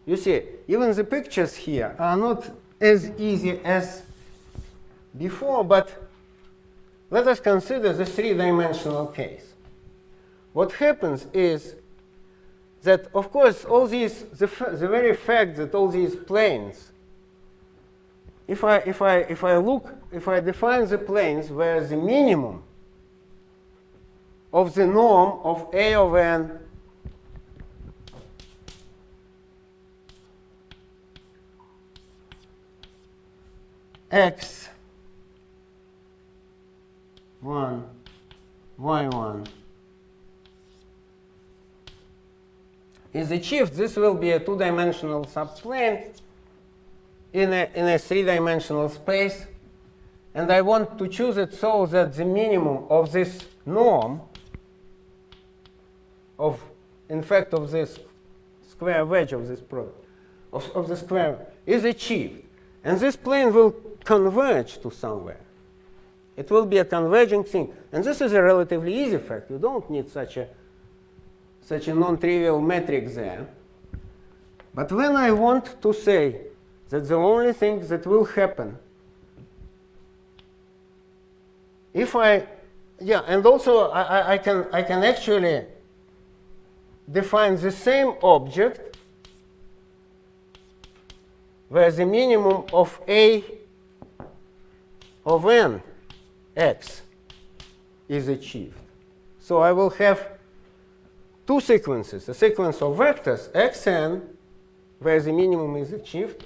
You see, even the pictures here are not as easy as before, but let us consider the three-dimensional case. What happens is that, of course, all these, the very fact that all these planes, if I define the planes where the minimum of the norm of A of n x 1 y1 is achieved, this will be a two-dimensional subplane in a three-dimensional space, and I want to choose it so that the minimum of this norm of, in fact, of this square wedge of this product, of the square, is achieved. And this plane will converge to somewhere. It will be a converging thing. And this is a relatively easy fact. You don't need such a non-trivial metric there. But when I want to say that the only thing that will happen, if and also I can actually define the same object where the minimum of A of n x is achieved. So I will have two sequences, a sequence of vectors xn where the minimum is achieved.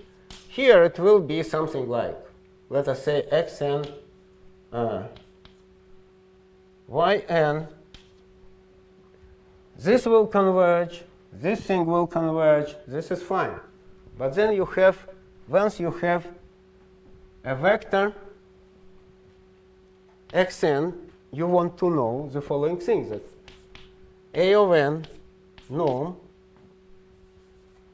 Here it will be something like, let us say xn yn. This will converge, this thing will converge, this is fine. But then you have, once you have a vector xn, you want to know the following things, that A of n norm,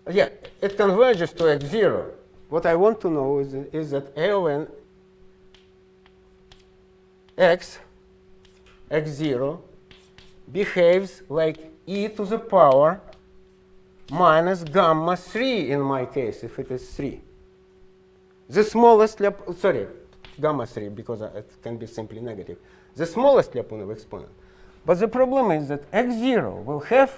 it converges to x0. What I want to know is that A of n x0 behaves like e to the power minus gamma 3 in my case, if it is 3. The smallest, gamma 3, because it can be simply negative. The smallest Lyapunov exponent. But the problem is that x0 will have,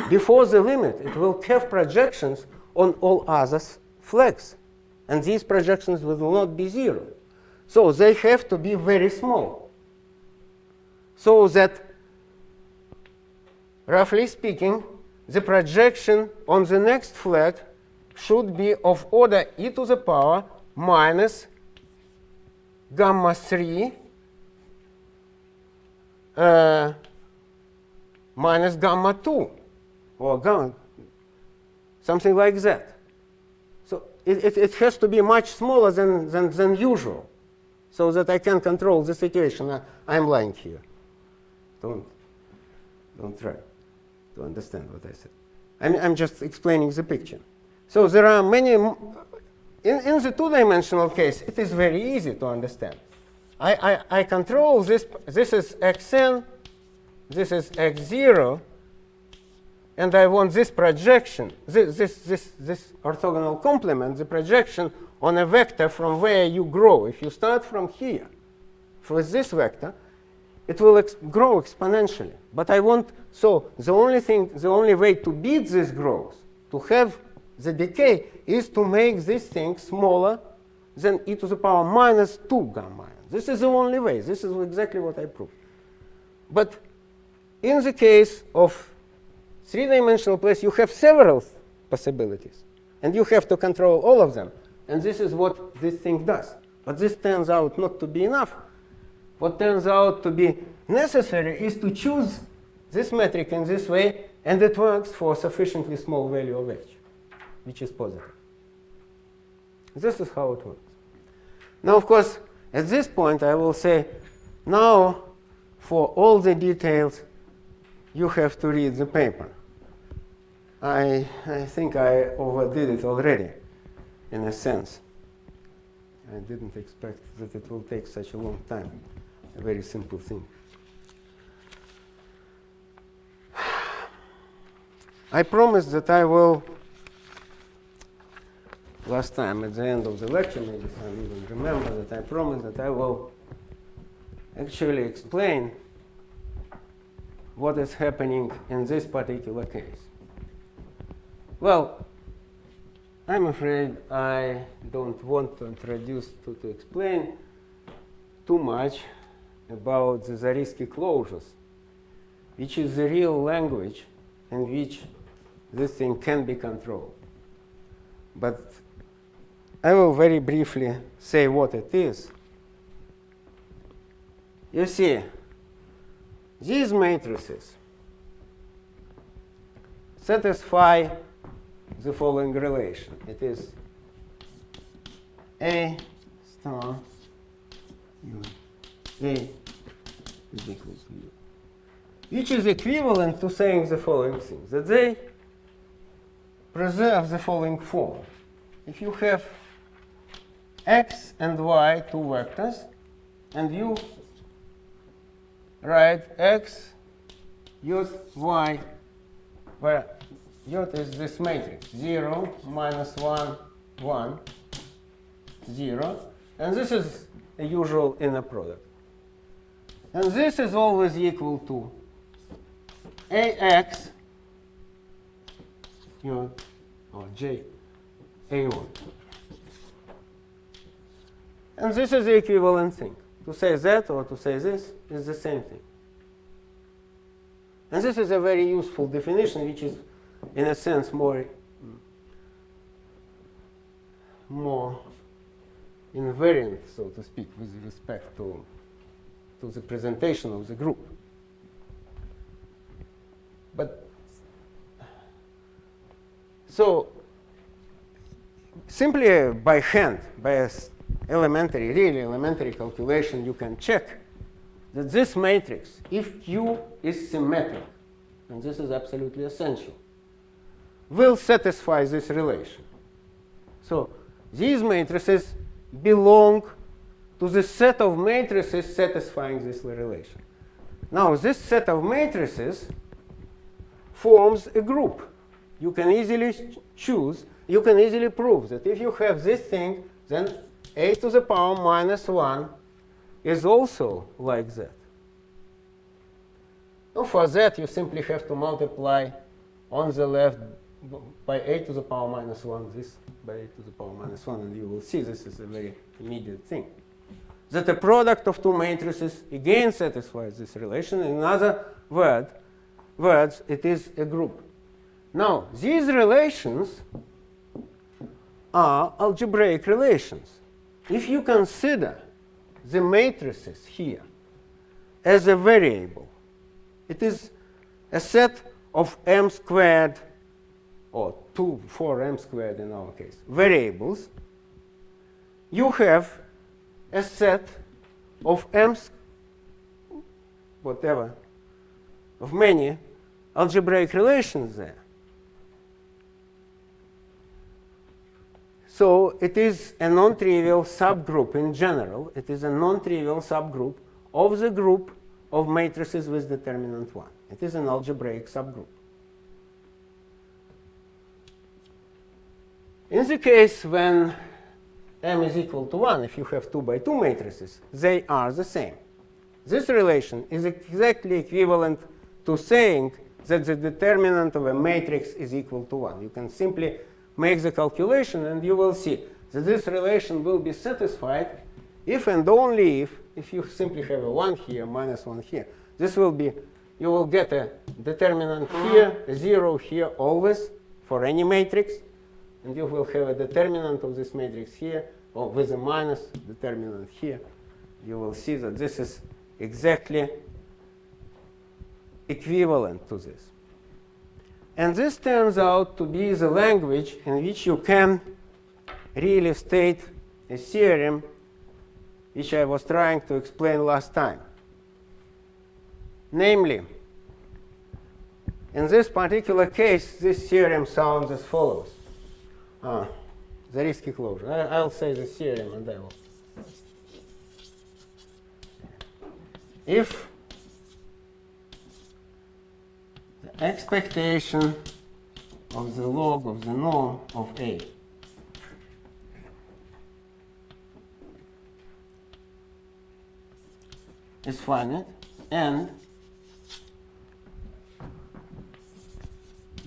before the limit, it will have projections on all other flags. And these projections will not be 0. So they have to be very small. So that, roughly speaking, the projection on the next flag should be of order e to the power minus gamma 3 minus gamma 2, or gamma, something like that. So it has to be much smaller than usual. so that I can control the situation. I'm lying here. Don't try to understand what I said. I'm just explaining the picture. So there are many, in the two-dimensional case, it is very easy to understand. I control this. This is xn, this is x0, and I want this projection, this orthogonal complement, the projection on a vector from where you grow. If you start from here, with this vector, it will grow exponentially. But I want, so the only way to beat this growth, to have the decay, is to make this thing smaller than e to the power minus 2 gamma n. This is the only way. This is exactly what I proved. But in the case of three-dimensional place, you have several possibilities. And you have to control all of them. And this is what this thing does. But this turns out not to be enough. What turns out to be necessary is to choose this metric in this way, and it works for a sufficiently small value of h, which is positive. This is how it works. Now, of course, at this point, I will say, now, for all the details, you have to read the paper. I think I overdid it already, in a sense. I didn't expect that it will take such a long time. A very simple thing. I promised that I will, last time at the end of the lecture, maybe some even remember that I promised that I will actually explain what is happening in this particular case. Well, I'm afraid I don't want to explain too much about the Zariski closures, which is the real language in which this thing can be controlled. But I will very briefly say what it is. You see, these matrices satisfy the following relation. It is A star U. A is equal to U, which is equivalent to saying the following thing, that they preserve the following form. If you have x and y, two vectors, and you write x, y, y, where y is this matrix, 0, minus 1, 1, 0, and this is a usual inner product. And this is always equal to ax, or j, a1. And this is the equivalent thing. To say that or to say this is the same thing. And this is a very useful definition, which is, in a sense, more invariant, so to speak, with respect to the presentation of the group. But so simply by hand, by a really elementary calculation, you can check that this matrix, if Q is symmetric, and this is absolutely essential, will satisfy this relation. So these matrices belong to the set of matrices satisfying this relation. Now, this set of matrices forms a group. You can easily choose, you can easily prove that if you have this thing, then a to the power minus 1 is also like that. Now, for that, you simply have to multiply on the left by a to the power minus 1, this by a to the power minus 1, and you will see this is a very immediate thing. That the product of two matrices again satisfies this relation. In other words, it is a group. Now, these relations are algebraic relations. If you consider the matrices here as a variable, it is a set of m squared, or 4m squared in our case, variables. You have a set of m's, whatever, of many algebraic relations there. So it is a non-trivial subgroup in general. It is a non-trivial subgroup of the group of matrices with determinant 1. It is an algebraic subgroup. In the case when m is equal to 1, if you have 2 by 2 matrices, they are the same. This relation is exactly equivalent to saying that the determinant of a matrix is equal to 1. You can simply make the calculation and you will see that this relation will be satisfied if and only if you simply have a 1 here minus 1 here. This will be, you will get a determinant here, a 0 here always for any matrix, and you will have a determinant of this matrix here, or with a minus determinant here. You will see that this is exactly equivalent to this. And this turns out to be the language in which you can really state a theorem which I was trying to explain last time. Namely, in this particular case, this theorem sounds as follows. Zariski closure. I'll say the theorem and I will. If the expectation of the log of the norm of A is finite and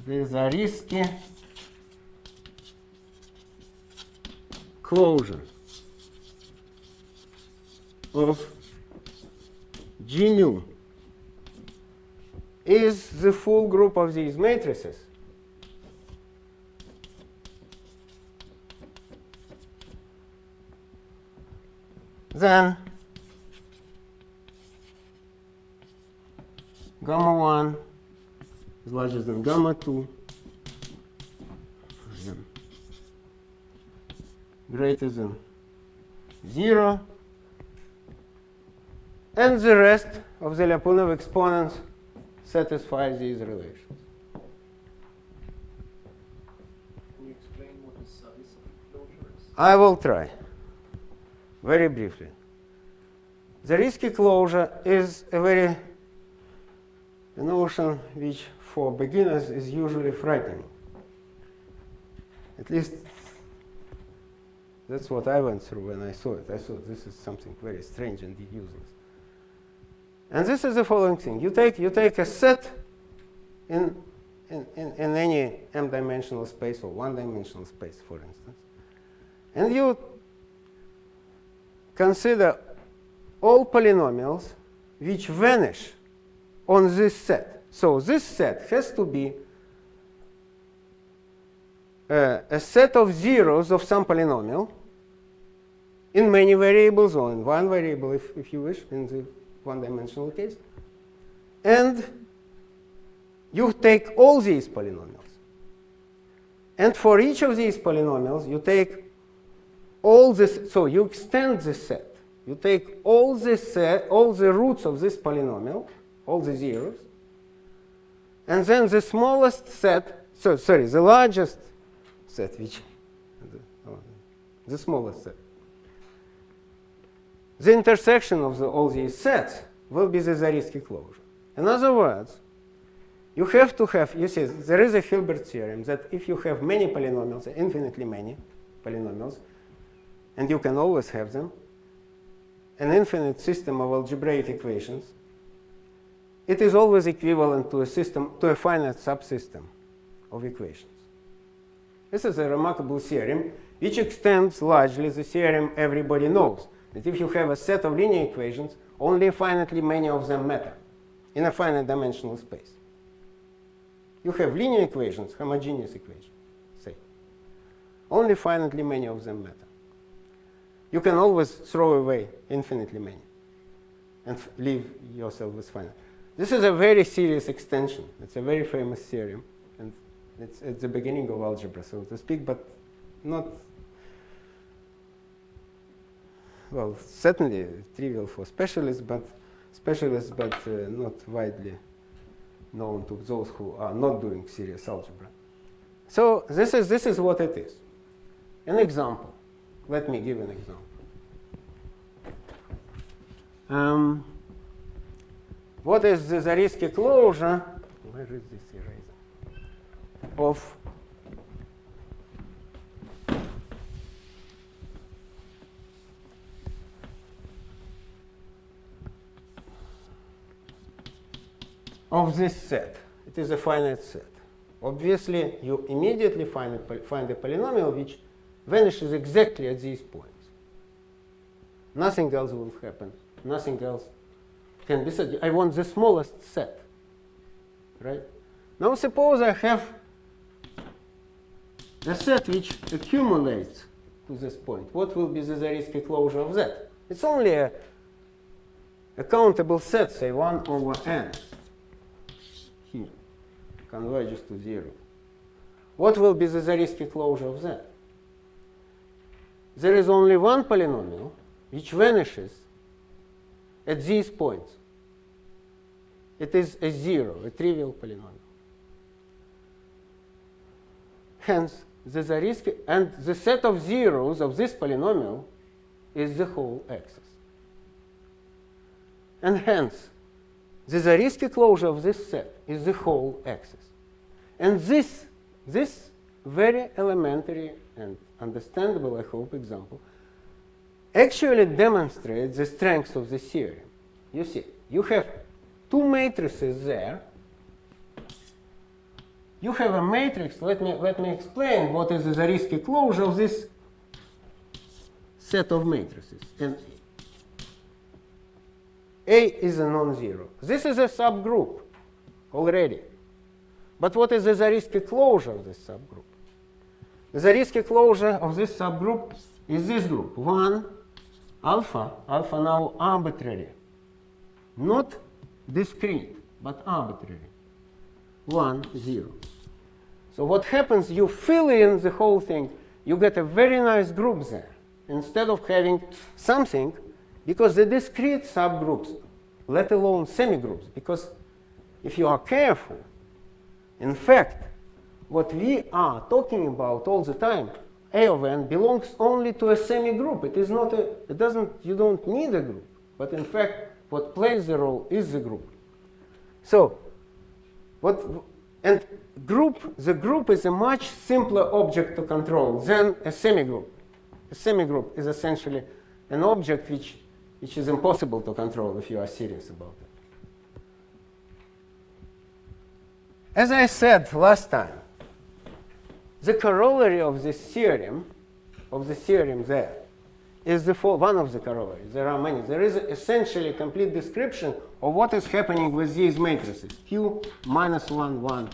the Zariski closure of G nu is the full group of these matrices, then gamma 1 is larger than gamma 2, greater than 0, and the rest of the Lyapunov exponents satisfy these relations. Can you explain what the Zariski closure is? I will try, very briefly. Zariski closure is a notion which for beginners is usually frightening. At least that's what I went through when I saw it. I thought this is something very strange and useless. And this is the following thing. You take a set in any m-dimensional space or one-dimensional space, for instance, and you consider all polynomials which vanish on this set. So this set has to be a set of zeros of some polynomial in many variables or in one variable, if you wish, in the one-dimensional case. And you take all these polynomials. And for each of these polynomials, you take all this, so you extend this set. You take all this set, all the roots of this polynomial, all the zeros, and then the smallest set, the largest set, which, the smallest set. The intersection of all these sets will be the Zariski closure. In other words, you have to have, you see, there is a Hilbert theorem that if you have many polynomials, infinitely many polynomials, and you can always have them, an infinite system of algebraic equations, it is always equivalent to a system, to a finite subsystem of equations. This is a remarkable theorem which extends largely the theorem everybody knows, that if you have a set of linear equations, only finitely many of them matter in a finite dimensional space. You have linear equations, homogeneous equations, say. Only finitely many of them matter. You can always throw away infinitely many and leave yourself with finite. This is a very serious extension. It's a very famous theorem, and it's at the beginning of algebra, so to speak, but not well, certainly trivial for specialists, but not widely known to those who are not doing serious algebra. So this is what it is. An example. Let me give an example. What is the Zariski closure? Where is this eraser? Of this set. It is a finite set. Obviously, you immediately find a polynomial which vanishes exactly at these points. Nothing else will happen. Nothing else can be said. I want the smallest set. Right? Now suppose I have a set which accumulates to this point. What will be the Zariski closure of that? It's only a countable set, say 1 over n. Here. Converges to 0. What will be the Zariski closure of that? There is only one polynomial which vanishes at these points. It is a 0, a trivial polynomial. Hence, the Zariski, and the set of zeros of this polynomial is the whole axis. And hence, the Zariski closure of this set is the whole axis. And this very elementary and understandable, I hope, example actually demonstrates the strength of the theorem. You see, you have two matrices there. You have a matrix. Let me explain what is the Zariski closure of this set of matrices. And A is a non-zero. This is a subgroup already. But what is the Zariski closure of this subgroup? The Zariski closure of this subgroup is this group. 1, alpha now arbitrary. Not discrete, but arbitrary. 1, 0. So what happens, you fill in the whole thing, you get a very nice group there. Instead of having something, because the discrete subgroups, let alone semigroups, because if you are careful, in fact, what we are talking about all the time, A of n belongs only to a semigroup. It is not you don't need a group. But in fact, what plays the role is the group. So, the group is a much simpler object to control than a semigroup. A semigroup is essentially an object which is impossible to control if you are serious about it. As I said last time, the corollary of this theorem, there, is one of the corollaries. There are many. There is essentially a complete description of what is happening with these matrices, Q minus 1, 1,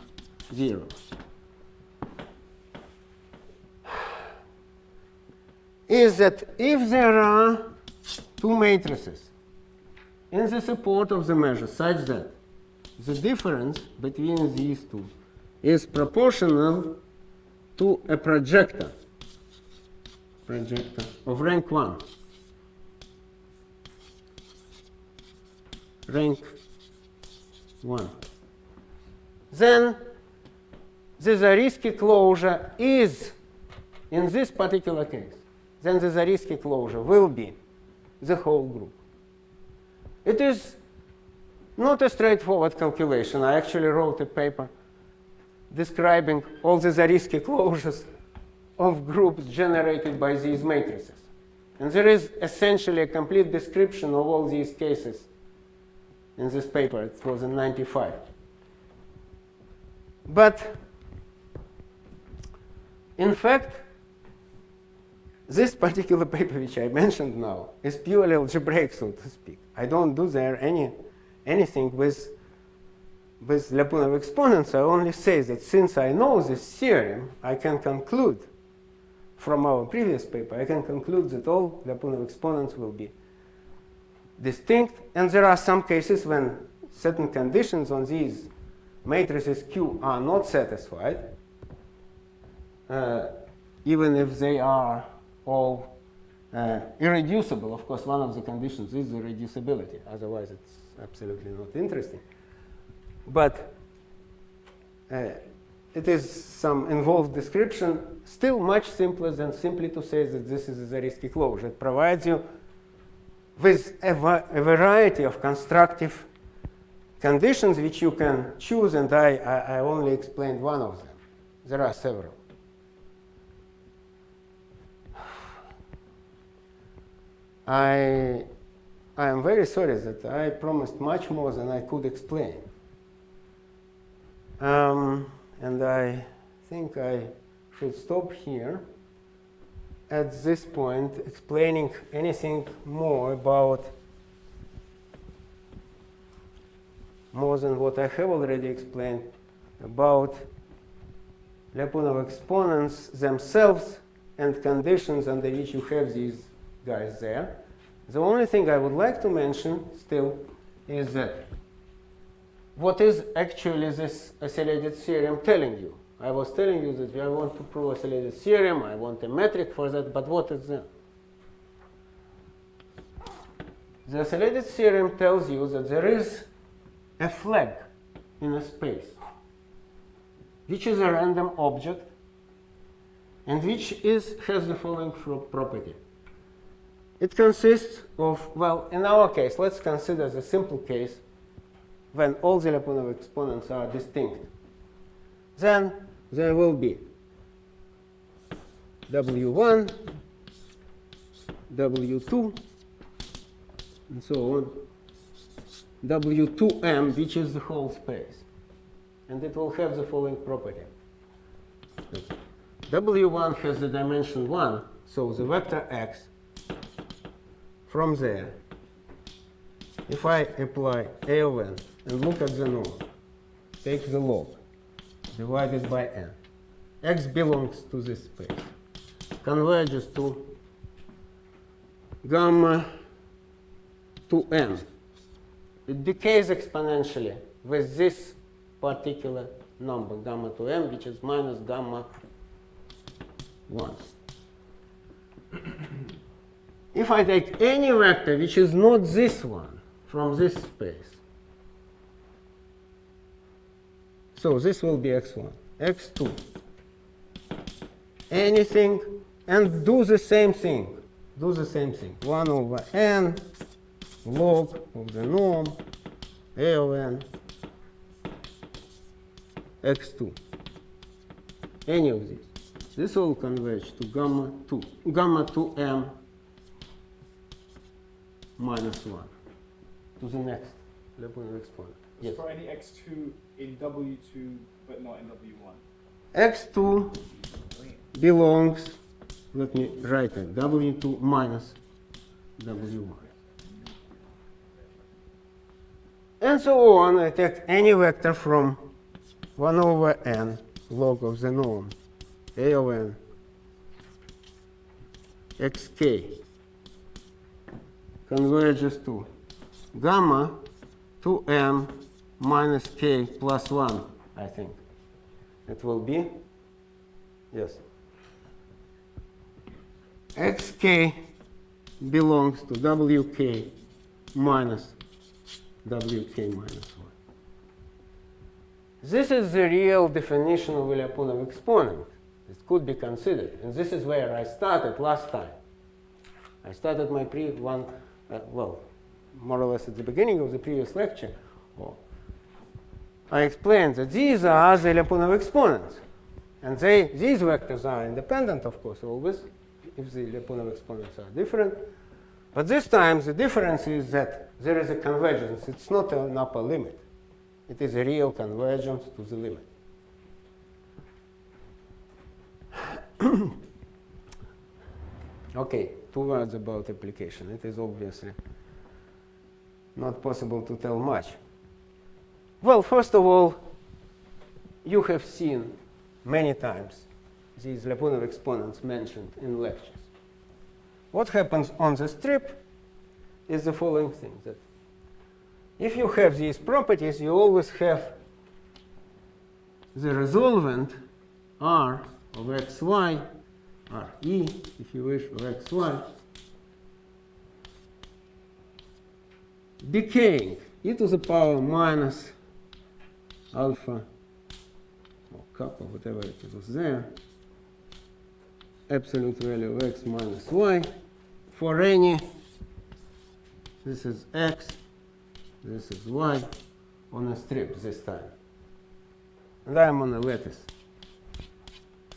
0. Is that if there are two matrices in the support of the measure such that the difference between these two is proportional to a projector of rank 1. Rank 1. Then the Zariski closure is, in this particular case, then the Zariski closure will be the whole group. It is not a straightforward calculation. I actually wrote a paper describing all the Zariski closures of groups generated by these matrices. And there is essentially a complete description of all these cases in this paper. It was in 95. But in fact, this particular paper which I mentioned now is purely algebraic, so to speak. I don't do there anything with Lyapunov exponents. I only say that since I know this theorem, I can conclude from our previous paper, I can conclude that all Lyapunov exponents will be distinct. And there are some cases when certain conditions on these matrices Q are not satisfied, even if they are all irreducible. Of course, one of the conditions is the reducibility. Otherwise, it's absolutely not interesting. But it is some involved description, still much simpler than simply to say that this is a Zariski closure. It provides you with a variety of constructive conditions which you can choose, and I only explained one of them. There are several. I am very sorry that I promised much more than I could explain. And I think I should stop here at this point, explaining anything more about more than what I have already explained about Lyapunov exponents themselves and conditions under which you have these guys there. The only thing I would like to mention still is that what is actually this oscillated theorem telling you? I was telling you that I want to prove oscillated theorem, I want a metric for that, but what is that? The oscillated theorem tells you that there is a flag in a space, which is a random object, and which has the following property. It consists of, well, in our case, let's consider the simple case when all the Lyapunov exponents are distinct. Then there will be W1, W2, and so on, W2M, which is the whole space. And it will have the following property. W1 has the dimension 1, so the vector x from there, if I apply A of n and look at the norm, take the log, divided by n, x belongs to this space, converges to gamma to n. It decays exponentially with this particular number, gamma to m, which is minus gamma 1. If I take any vector which is not this one from this space, so this will be x1, x2, anything, and do the same thing. 1 over n log of the norm A of n x2. Any of these. This will converge to gamma 2m minus 1 to the next Lyapunov exponent. Yes. For any x2 in W2 but not in W1. X2 belongs, let me write it, W2 minus W1. And so on. I take any vector from 1 over n log of the norm A of n xk converges to gamma 2m minus k plus 1, I think. It will be, yes. Xk belongs to wk minus wk minus 1. This is the real definition of a Lyapunov exponent. It could be considered. And this is where I started last time. I started my well, more or less at the beginning of the previous lecture. I explained that these are the Lyapunov exponents. And these vectors are independent, of course, always, if the Lyapunov exponents are different. But this time, the difference is that there is a convergence. It's not an upper limit. It is a real convergence to the limit. Okay, 2 words about application. It is obviously not possible to tell much. Well, first of all, you have seen many times these Lyapunov exponents mentioned in lectures. What happens on the strip is the following thing, that if you have these properties, you always have the resolvent R of xy, Re, if you wish, of xy, decaying e to the power minus alpha or kappa, whatever it was there, absolute value of x minus y for any, this is x, this is y, on a strip this time. And I am on a lattice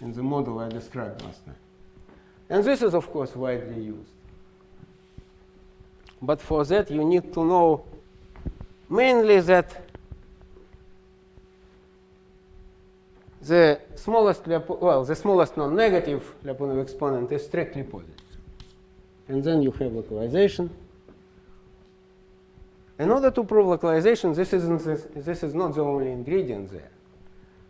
in the model I described last time. And this is, of course, widely used. But for that, you need to know mainly that the smallest non-negative Lyapunov exponent is strictly positive. And then you have localization. In order to prove localization, this is not the only ingredient there.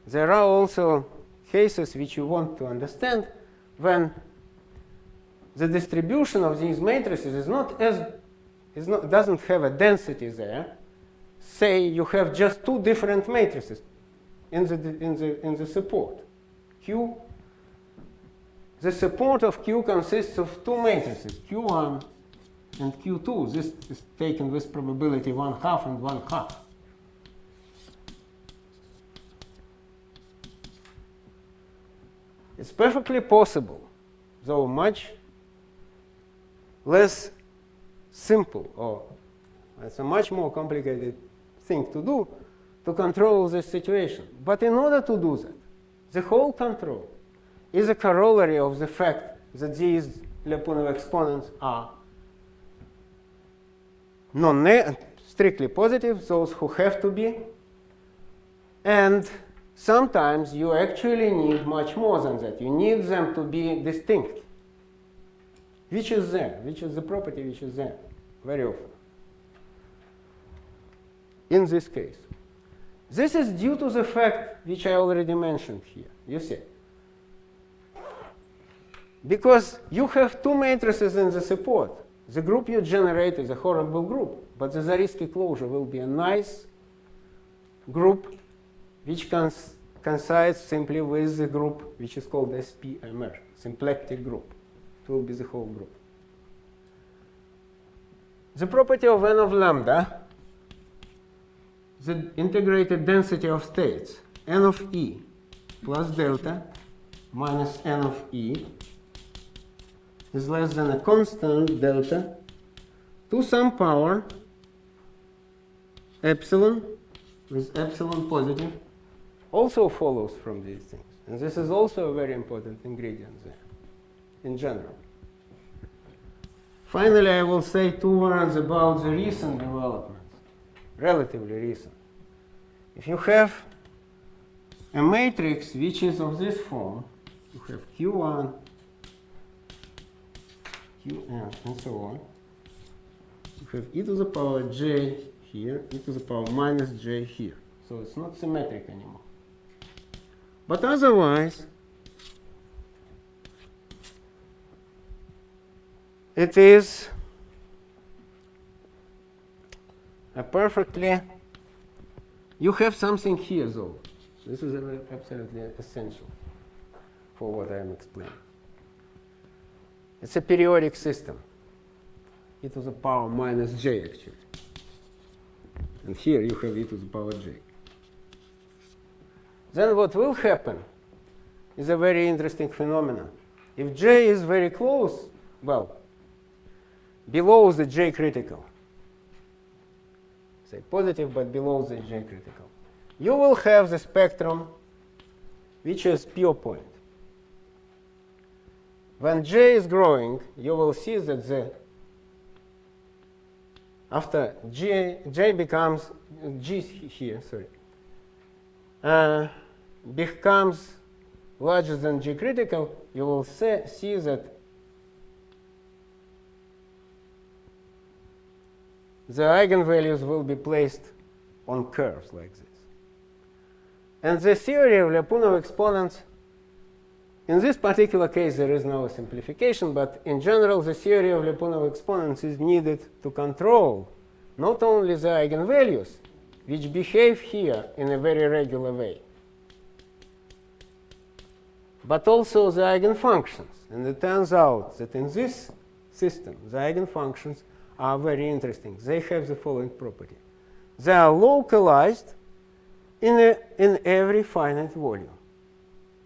There are also cases which you want to understand when the distribution of these matrices doesn't have a density there. Say you have just two different matrices in the support. Q. The support of Q consists of two matrices, Q1 and Q2. This is taken with probability 1/2 and 1/2. It's perfectly possible, though much less simple, or it's a much more complicated thing to do, to control this situation. But in order to do that, the whole control is a corollary of the fact that these Lyapunov exponents are strictly positive, those who have to be, and sometimes you actually need much more than that. You need them to be distinct. Which is there? Which is the property which is there? Very often. In this case. This is due to the fact which I already mentioned here. You see. Because you have two matrices in the support. The group you generate is a horrible group, but the Zariski closure will be a nice group which coincides simply with the group which is called SPMR, symplectic group. It will be the whole group. The property of n of lambda, the integrated density of states, n of e plus delta minus n of e is less than a constant delta to some power epsilon with epsilon positive also follows from these things. And this is also a very important ingredient there in general. Finally, I will say 2 words about the recent developments, relatively recent. If you have a matrix which is of this form, you have Q1, Qn, and so on. You have e to the power j here, e to the power minus j here. So it's not symmetric anymore. But otherwise, it is a perfectly, you have something here though. This is absolutely essential for what I am explaining. It's a periodic system. E to the power minus j actually. And here you have e to the power j. Then what will happen is a very interesting phenomenon. If j is very close, well, below the j critical, say positive but below the j critical, you will have the spectrum which is pure point. When j is growing, you will see that after j becomes g here, becomes larger than g critical, you will see that the eigenvalues will be placed on curves like this. And the theory of Lyapunov exponents, in this particular case there is no simplification, but in general the theory of Lyapunov exponents is needed to control not only the eigenvalues, which behave here in a very regular way, but also the eigenfunctions. And it turns out that in this system, the eigenfunctions are very interesting. They have the following property. They are localized in every finite volume.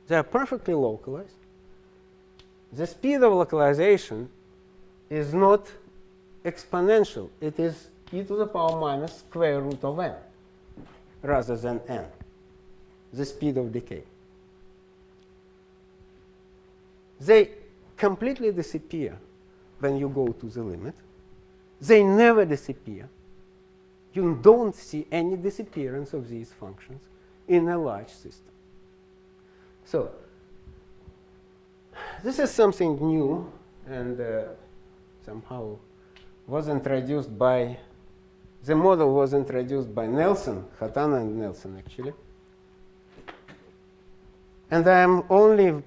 They are perfectly localized. The speed of localization is not exponential. It is e to the power minus square root of n rather than n, the speed of decay. They completely disappear when you go to the limit. They never disappear. You don't see any disappearance of these functions in a large system. So this is something new and somehow was introduced by, the model was introduced by Nelson, Hatana and Nelson actually. And I'm only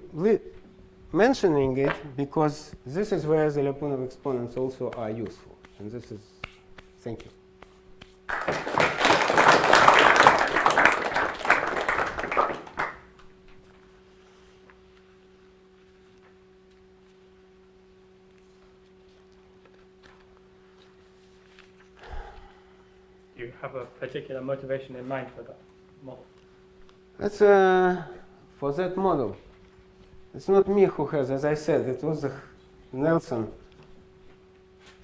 mentioning it because this is where the Lyapunov exponents also are useful. And this is, thank you. Do you have a particular motivation in mind for that model? That's for that model. It's not me who has, as I said, it was Nelson.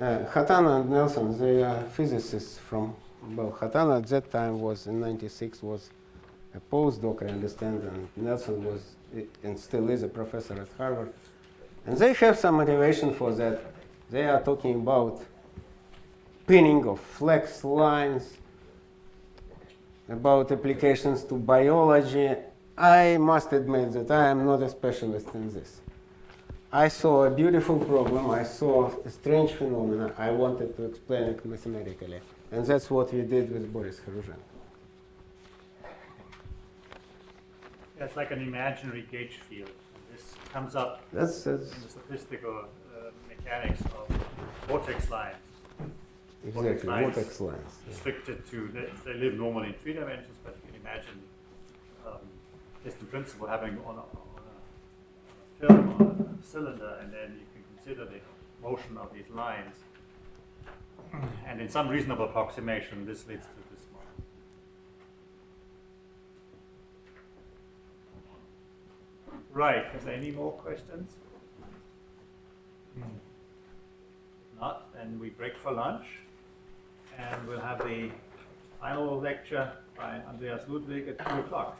Hatana and Nelson, they are physicists from, well, Hatana at that time was, in '96, was a postdoc, I understand, and Nelson was, and still is, a professor at Harvard. And they have some motivation for that. They are talking about pinning of flex lines, about applications to biology. I must admit that I am not a specialist in this. I saw a beautiful problem, I saw a strange phenomenon, I wanted to explain it mathematically. And that's what we did with Boris Kharuzhenko. It's like an imaginary gauge field. And this comes up That's in the statistical mechanics of vortex lines. exactly, vortex lines. Restricted to, they live normally in 3 dimensions, but you can imagine just in principle having on a film or a cylinder, and then you can consider the motion of these lines. And in some reasonable approximation, this leads to this model. Right, is there any more questions? If not, then we break for lunch, and we'll have the final lecture by Andreas Ludwig at 2 o'clock.